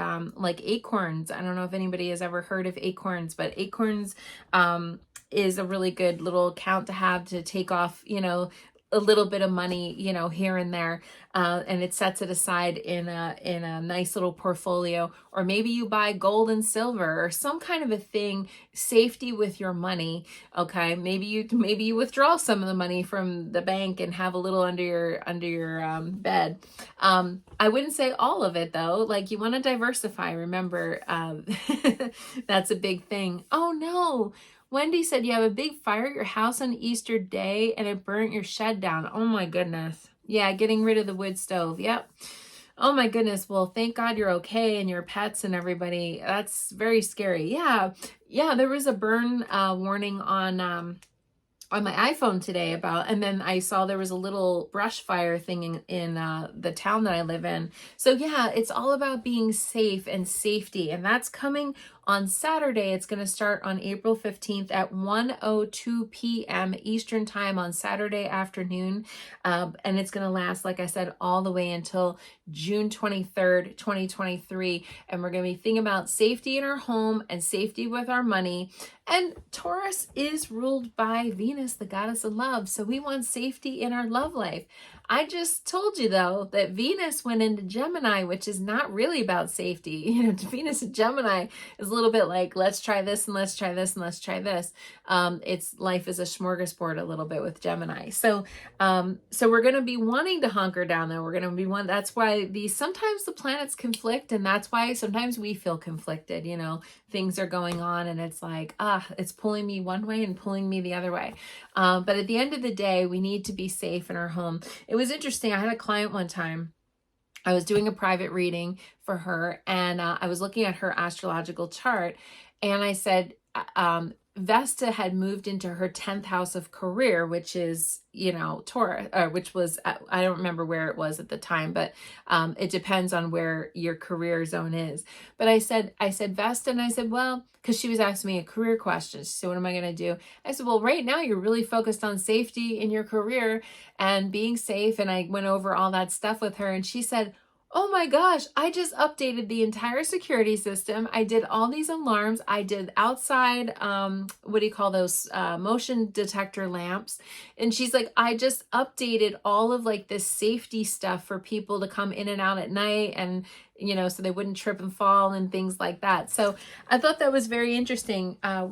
Acorns. I don't know if anybody has ever heard of Acorns, but Acorns is a really good little account to have to take off, a little bit of money, here and there, and it sets it aside in a nice little portfolio. Or maybe you buy gold and silver or some kind of a thing, safety with your money. Okay, maybe you withdraw some of the money from the bank and have a little under your bed. I wouldn't say all of it though. Like, you want to diversify. Remember, that's a big thing. Oh no. Wendy said you have a big fire at your house on Easter Day and it burnt your shed down. Oh my goodness. Yeah, getting rid of the wood stove. Yep. Oh my goodness. Well, thank God you're okay, and your pets and everybody. That's very scary. Yeah. There was a burn warning on on my iPhone today about, and then I saw there was a little brush fire thing in the town that I live in. So yeah, it's all about being safe and safety, and that's coming on Saturday. It's going to start on April 15th at 1:02 p.m. Eastern time on Saturday afternoon, and it's going to last, like I said, all the way until June 23rd, 2023, and we're going to be thinking about safety in our home and safety with our money. And Taurus is ruled by Venus, the goddess of love. So we want safety in our love life. I just told you, though, that Venus went into Gemini, which is not really about safety. You know, Venus in Gemini is a little bit like, let's try this and let's try this and let's try this. It's life is a smorgasbord a little bit with Gemini. So we're going to be wanting to hunker down, though. We're going to be one. That's why sometimes the planets conflict, and that's why sometimes we feel conflicted. You know, things are going on, and it's like, it's pulling me one way and pulling me the other way. But at the end of the day, we need to be safe in our home. It was interesting. I had a client one time. I was doing a private reading for her, and I was looking at her astrological chart, and I said, Vesta had moved into her 10th house of career, which is, you know, Taurus, which was, I don't remember where it was at the time, but it depends on where your career zone is. But I said Vesta, and I said, well, because she was asking me a career question. She said, what am I going to do? I said, well, right now you're really focused on safety in your career and being safe. And I went over all that stuff with her, and she said, oh my gosh, I just updated the entire security system. I did all these alarms. I did outside, what do you call those, motion detector lamps. And she's like, I just updated all of like this safety stuff for people to come in and out at night, and, you know, so they wouldn't trip and fall and things like that. So I thought that was very interesting. I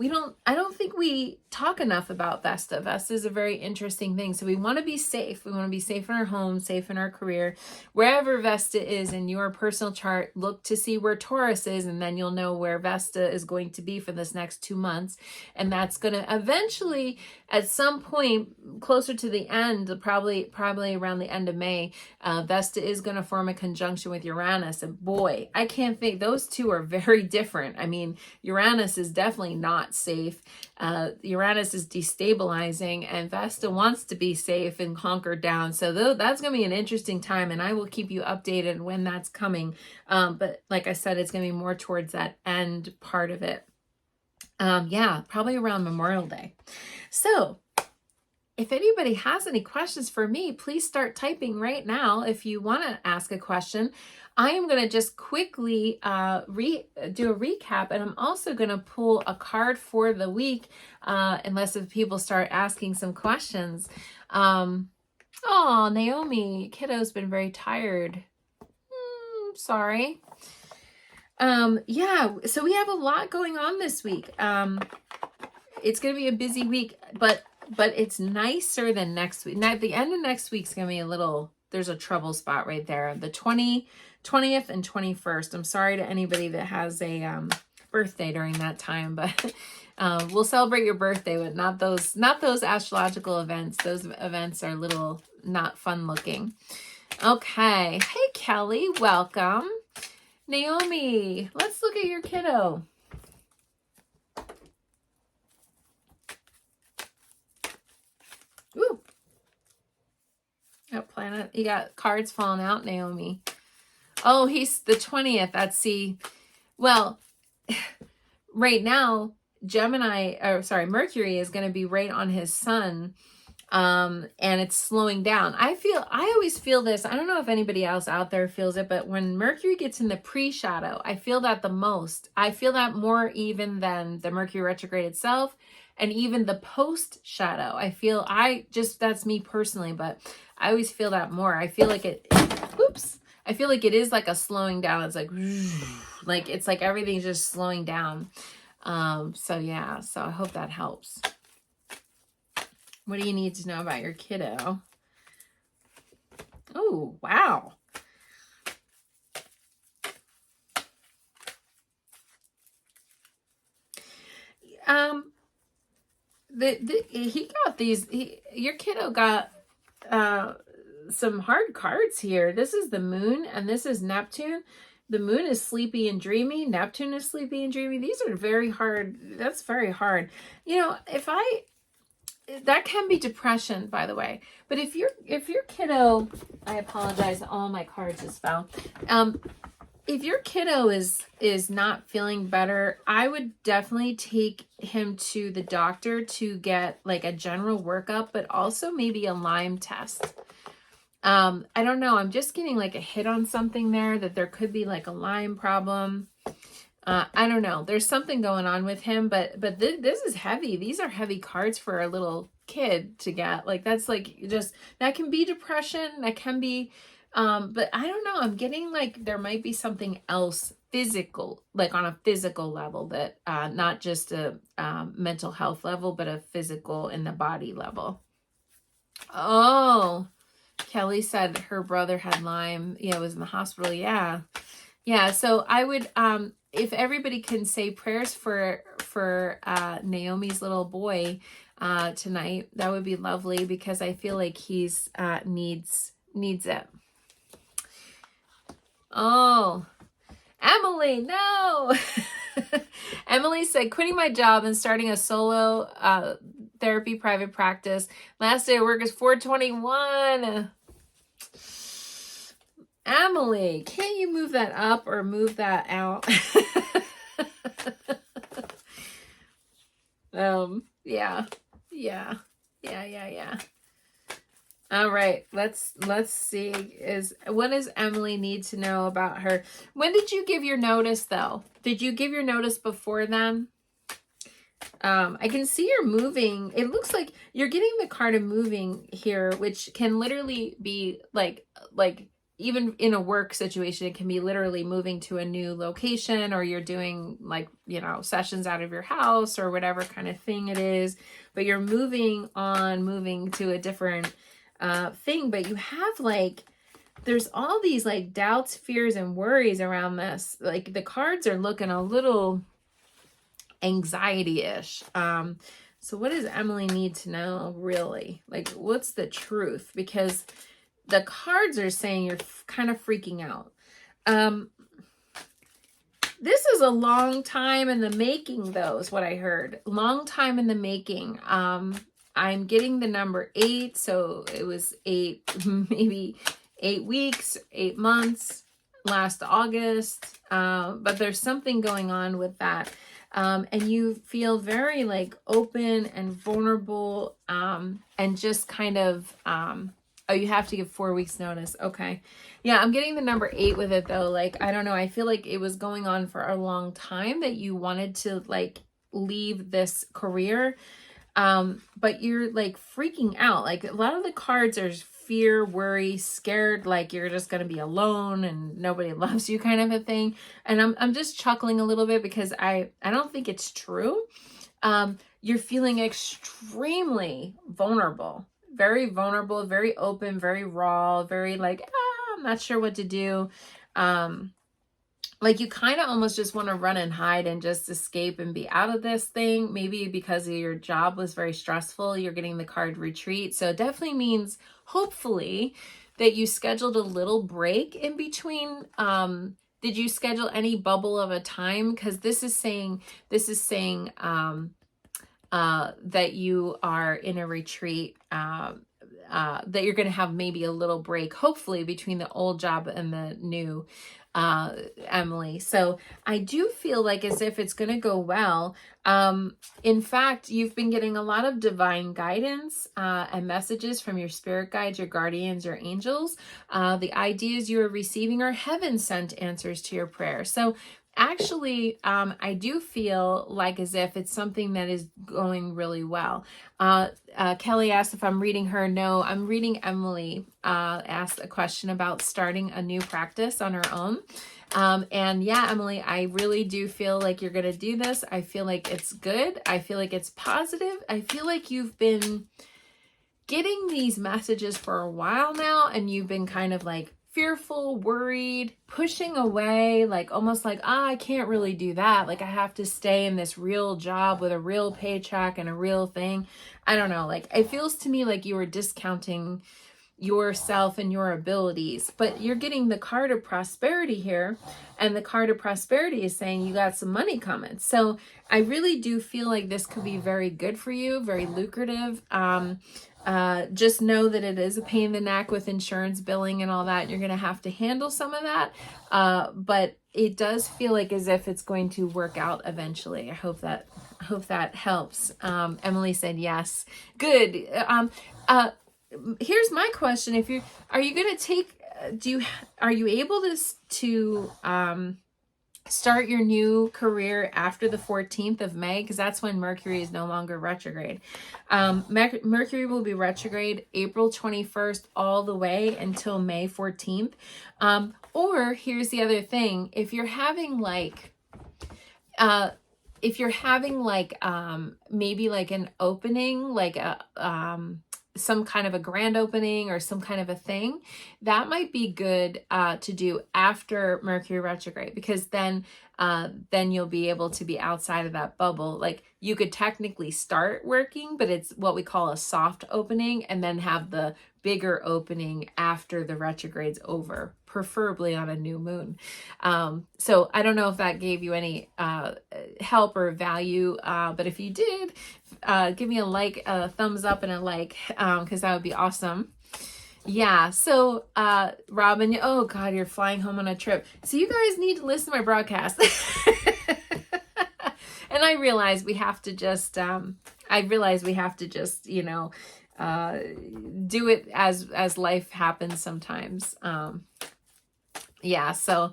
don't think we talk enough about Vesta. Vesta is a very interesting thing. So we want to be safe. We want to be safe in our home, safe in our career. Wherever Vesta is in your personal chart, look to see where Taurus is, and then you'll know where Vesta is going to be for this next 2 months. And that's going to eventually, at some point closer to the end, probably around the end of May, Vesta is going to form a conjunction with Uranus. And boy, I can't think, those two are very different. I mean, Uranus is definitely not safe. Uranus is destabilizing, and Vesta wants to be safe and hunkered down. So that's going to be an interesting time, and I will keep you updated when that's coming. But like I said, it's going to be more towards that end part of it. Yeah, probably around Memorial Day. So if anybody has any questions for me, please start typing right now if you want to ask a question. I am going to just quickly do a recap, and I'm also going to pull a card for the week, unless if people start asking some questions. Oh, Naomi, kiddo's been very tired. Sorry. Yeah, so we have a lot going on this week. It's going to be a busy week, but it's nicer than next week. Now, at the end of next week's going to be a little, there's a trouble spot right there. The 20th and 21st. I'm sorry to anybody that has a birthday during that time, but we'll celebrate your birthday, but not those astrological events. Those events are a little not fun looking. Okay. Hey, Kelly, welcome. Naomi, let's look at your kiddo. Ooh. Got planet. You got cards falling out, Naomi. Oh, he's the 20th. Let's see. Well, right now, Mercury is going to be right on his sun. And it's slowing down. I always feel this. I don't know if anybody else out there feels it, but when Mercury gets in the pre-shadow, I feel that the most. I feel that more even than the Mercury retrograde itself, and even the post-shadow. That's me personally, but I always feel that more. I feel like I feel like it is like a slowing down. It's like it's like everything's just slowing down. So yeah, so I hope that helps. What do you need to know about your kiddo? Oh, wow. He got these, your kiddo got some hard cards here. This is the moon and this is Neptune. The moon is sleepy and dreamy. Neptune is sleepy and dreamy. These are very hard. That's very hard. You know, that can be depression, by the way. But if your kiddo, I apologize, all my cards just fell. If your kiddo is not feeling better, I would definitely take him to the doctor to get like a general workup, but also maybe a Lyme test. I don't know. I'm just getting like a hit on something there, that there could be like a Lyme problem. I don't know. There's something going on with him, but this is heavy. These are heavy cards for a little kid to get. Like, that's like just, that can be depression. That can be, but I don't know. I'm getting like there might be something else physical, like on a physical level, that not just a mental health level, but a physical in the body level. Oh, Kelly said her brother had Lyme. Yeah, was in the hospital. Yeah. Yeah. So I would, if everybody can say prayers for Naomi's little boy tonight, that would be lovely, because I feel like he's needs it. Oh, Emily, no. Emily said, quitting my job and starting a solo therapy private practice. Last day of work is 4/21. Emily, can't you move that up or move that out? Yeah. All right, let's see. What does Emily need to know about her? When did you give your notice, though? Did you give your notice before then? I can see you're moving. It looks like you're getting the card of moving here, which can literally be like even in a work situation, it can be literally moving to a new location, or you're doing like, you know, sessions out of your house or whatever kind of thing it is, but you're moving to a different thing. But you have like, there's all these like doubts, fears, and worries around this. Like the cards are looking a little anxiety-ish. So what does Emily need to know, really? Like, what's the truth? Because the cards are saying you're kind of freaking out. This is a long time in the making, though, is what I heard. Long time in the making. I'm getting the number 8, so it was 8, maybe 8 weeks, 8 months, last August. But there's something going on with that. And you feel very like open and vulnerable, and just kind of, oh, you have to give 4 weeks notice. Okay. Yeah, I'm getting the number 8 with it, though. Like, I don't know. I feel like it was going on for a long time that you wanted to like leave this career. But you're like freaking out. Like a lot of the cards are fear, worry, scared, like you're just going to be alone and nobody loves you kind of a thing. And I'm just chuckling a little bit because I don't think it's true. You're feeling extremely vulnerable, very open, very raw, very like, I'm not sure what to do. Like you kind of almost just want to run and hide and just escape and be out of this thing. Maybe because your job was very stressful, you're getting the card retreat. So it definitely means, hopefully, that you scheduled a little break in between. Did you schedule any bubble of a time? Because this is saying that you are in a retreat, that you're going to have maybe a little break, hopefully, between the old job and the new, Emily. So I do feel like as if it's going to go well. In fact, you've been getting a lot of divine guidance and messages from your spirit guides, your guardians, your angels. The ideas you are receiving are heaven sent answers to your prayers. So actually, I do feel like as if it's something that is going really well. Kelly asked if I'm reading her. No, I'm reading Emily. Asked a question about starting a new practice on her own. And yeah, Emily, I really do feel like you're going to do this. I feel like it's good. I feel like it's positive. I feel like you've been getting these messages for a while now, and you've been kind of like fearful, worried, pushing away, like almost like, I can't really do that. Like I have to stay in this real job with a real paycheck and a real thing. I don't know. Like it feels to me like you were discounting yourself and your abilities. But you're getting the card of prosperity here, and the card of prosperity is saying you got some money coming. So I really do feel like this could be very good for you, very lucrative. Just know that it is a pain in the neck with insurance billing and all that. You're going to have to handle some of that. But it does feel like as if it's going to work out eventually. I hope that helps. Emily said yes. Good. Here's my question. Are you going to take, are you able to start your new career after the 14th of May? Because that's when Mercury is no longer retrograde. Mercury will be retrograde April 21st all the way until May 14th. Or here's the other thing. If you're having maybe like an opening, like some kind of a grand opening or some kind of a thing, that might be good to do after Mercury retrograde, because then you'll be able to be outside of that bubble. Like you could technically start working, but it's what we call a soft opening, and then have the bigger opening after the retrograde's over, preferably on a new moon. So I don't know if that gave you any help or value, but if you did, give me a like, a thumbs up and a like, because that would be awesome. Yeah, so Robin, oh God, you're flying home on a trip. So you guys need to listen to my broadcast. And I realize we have to just, you know, do it as life happens sometimes. Yeah, so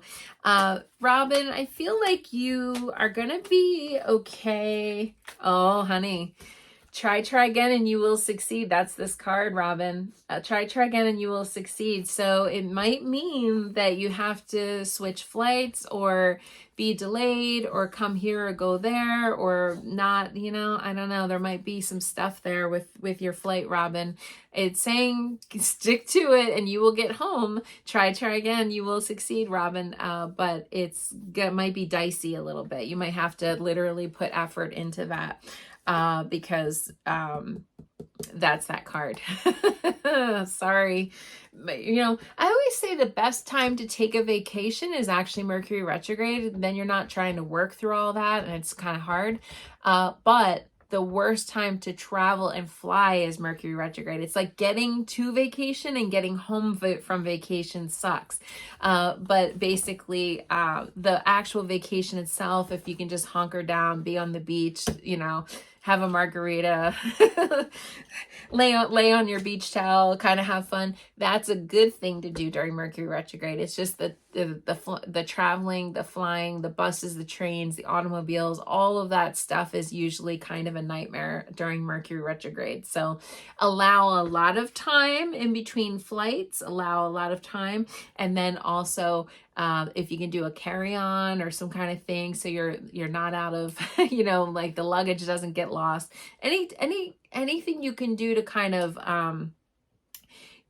Robin, I feel like you are gonna be okay. Oh, honey, try again and you will succeed. That's this card, Robin. Try again and you will succeed. So it might mean that you have to switch flights or be delayed or come here or go there or not, you know, I don't know. There might be some stuff there with your flight, Robin. It's saying stick to it and you will get home. Try again. You will succeed, Robin. But might be dicey a little bit. You might have to literally put effort into that. Because that's that card. Sorry. But, you know, I always say the best time to take a vacation is actually Mercury retrograde. Then you're not trying to work through all that and it's kind of hard. But the worst time to travel and fly is Mercury retrograde. It's like getting to vacation and getting home from vacation sucks. But basically, the actual vacation itself, if you can just hunker down, be on the beach, you know, have a margarita, lay on your beach towel, kind of have fun. That's a good thing to do during Mercury retrograde. It's just the traveling, the flying, the buses, the trains, the automobiles, all of that stuff is usually kind of a nightmare during Mercury retrograde. So allow a lot of time in between flights, allow a lot of time. And then also, if you can do a carry-on or some kind of thing, so you're not out of, you know, like the luggage doesn't get lost. Anything you can do to kind of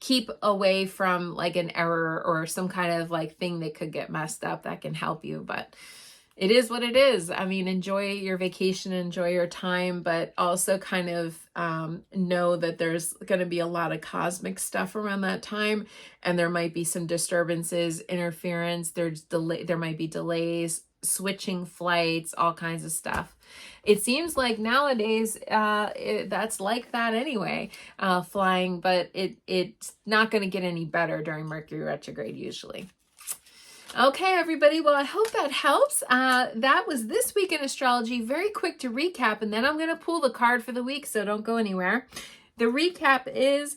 keep away from like an error or some kind of like thing that could get messed up, that can help you. But it is what it is. I mean, enjoy your vacation, enjoy your time, but also kind of know that there's going to be a lot of cosmic stuff around that time, and there might be some disturbances, interference, there might be delays, switching flights, all kinds of stuff. It seems like nowadays that's like that anyway, flying, but it's not going to get any better during Mercury retrograde usually. Okay, everybody. Well, I hope that helps. That was this week in astrology. Very quick to recap, and then I'm going to pull the card for the week, so don't go anywhere. The recap is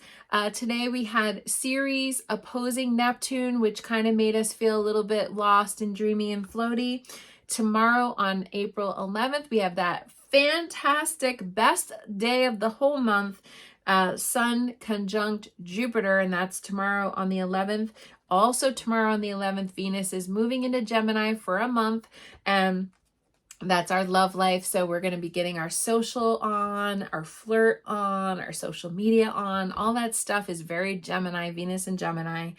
today we had Ceres opposing Neptune, which kind of made us feel a little bit lost and dreamy and floaty. Tomorrow on April 11th, we have that fantastic best day of the whole month, Sun conjunct Jupiter, and that's tomorrow on the 11th. Also tomorrow on the 11th, Venus is moving into Gemini for a month, and that's our love life. So we're going to be getting our social on, our flirt on, our social media on. All that stuff is very Gemini, Venus and Gemini.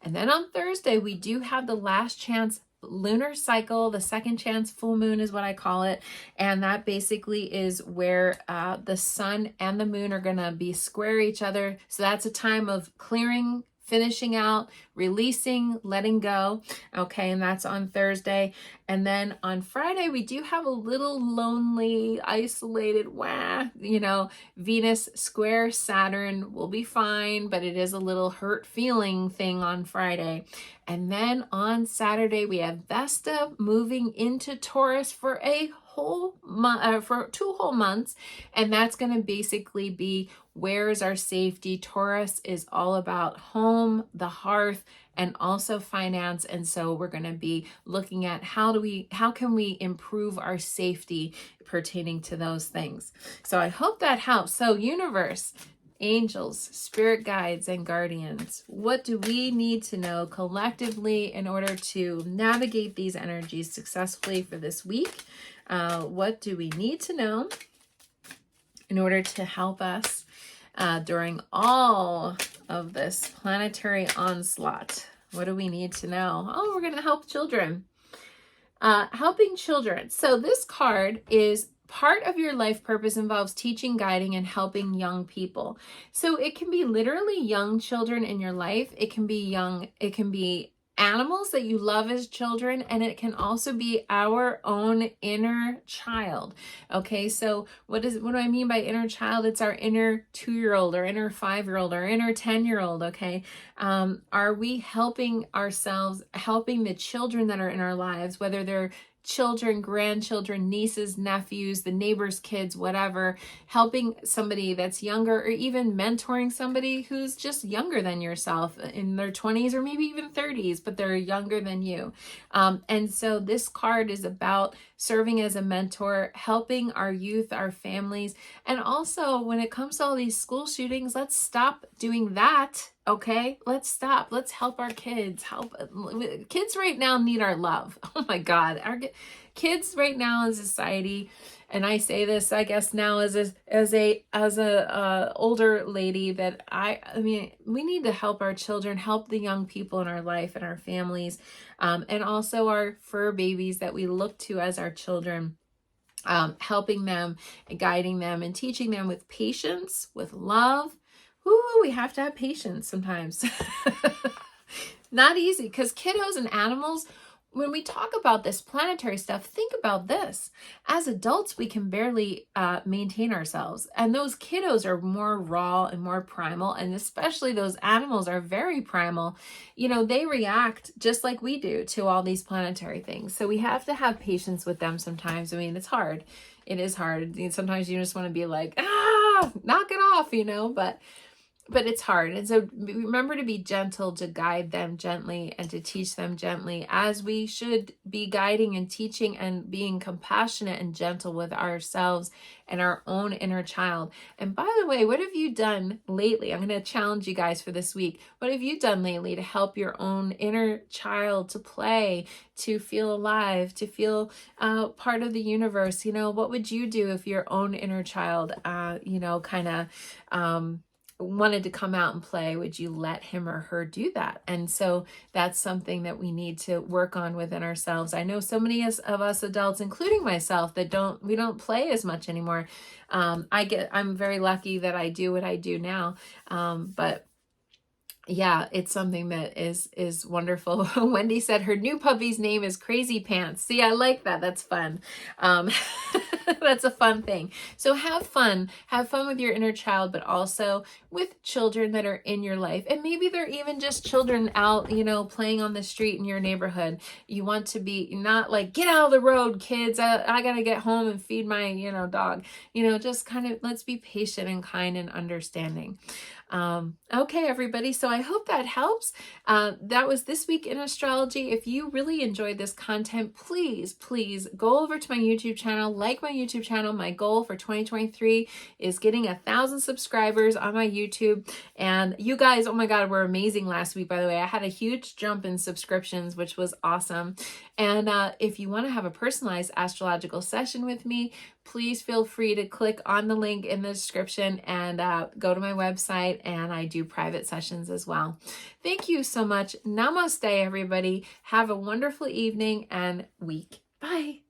And then on Thursday, we do have the last chance lunar cycle. The second chance full moon is what I call it. And that basically is where the sun and the moon are going to be square each other. So that's a time of clearing, finishing out, releasing, letting go. Okay, and that's on Thursday. And then on Friday, we do have a little lonely, isolated, Venus square Saturn. Will be fine, but it is a little hurt feeling thing on Friday. And then on Saturday, we have Vesta moving into Taurus for a whole month, for 2 whole months. And that's going to basically be, where's our safety? Taurus is all about home, the hearth, and also finance. And so we're going to be looking at how can we improve our safety pertaining to those things. So I hope that helps. So universe, angels, spirit guides, and guardians, what do we need to know collectively in order to navigate these energies successfully for this week? What do we need to know in order to help us during all of this planetary onslaught? What do we need to know? Oh, we're going to help children. Helping children. So this card is part of your life purpose involves teaching, guiding, and helping young people. So it can be literally young children in your life. It can be animals that you love as children, and it can also be our own inner child. Okay, so what do I mean by inner child? It's our inner 2-year-old or inner 5-year-old or inner 10-year-old. Okay, are we helping ourselves, helping the children that are in our lives, whether they're children, grandchildren, nieces, nephews, the neighbors' kids, whatever, helping somebody that's younger, or even mentoring somebody who's just younger than yourself in their 20s or maybe even 30s, but they're younger than you. And so this card is about serving as a mentor, helping our youth, our families. And also when it comes to all these school shootings, let's stop doing that. Okay, let's stop. Let's help our kids. Kids right now need our love. Oh my God, our kids right now in society, and I say this, I guess now as a older lady, that I mean, we need to help our children, help the young people in our life and our families, and also our fur babies that we look to as our children. Helping them, guiding them, and teaching them with patience, with love. Ooh, we have to have patience sometimes. Not easy, because kiddos and animals, when we talk about this planetary stuff, think about this. As adults, we can barely maintain ourselves. And those kiddos are more raw and more primal. And especially those animals are very primal. They react just like we do to all these planetary things. So we have to have patience with them sometimes. I mean, it's hard. It is hard. Sometimes you just want to be like, knock it off, but it's hard. And so remember to be gentle, to guide them gently and to teach them gently, as we should be guiding and teaching and being compassionate and gentle with ourselves and our own inner child. And by the way, what have you done lately? I'm going to challenge you guys for this week. What have you done lately to help your own inner child to play, to feel alive, to feel part of the universe? What would you do if your own inner child, wanted to come out and play? Would you let him or her do that? And so that's something that we need to work on within ourselves. I know so many of us adults, including myself, that we don't play as much anymore. I'm very lucky that I do what I do now. But yeah, it's something that is wonderful. Wendy said her new puppy's name is Crazy Pants. See, I like that. That's fun. That's a fun thing. So have fun with your inner child, but also with children that are in your life. And maybe they're even just children out, playing on the street in your neighborhood. You want to be not like, get out of the road, kids. I got to get home and feed my, dog. Just kind of, let's be patient and kind and understanding. Okay, everybody. So I hope that helps. That was this week in astrology. If you really enjoyed this content, please go over to my YouTube channel, like my YouTube channel. My goal for 2023 is getting 1,000 subscribers on my YouTube. And you guys, oh my God, were amazing last week. By the way, I had a huge jump in subscriptions, which was awesome. And if you want to have a personalized astrological session with me, please feel free to click on the link in the description and go to my website, and I do private sessions as well. Thank you so much. Namaste, everybody. Have a wonderful evening and week. Bye.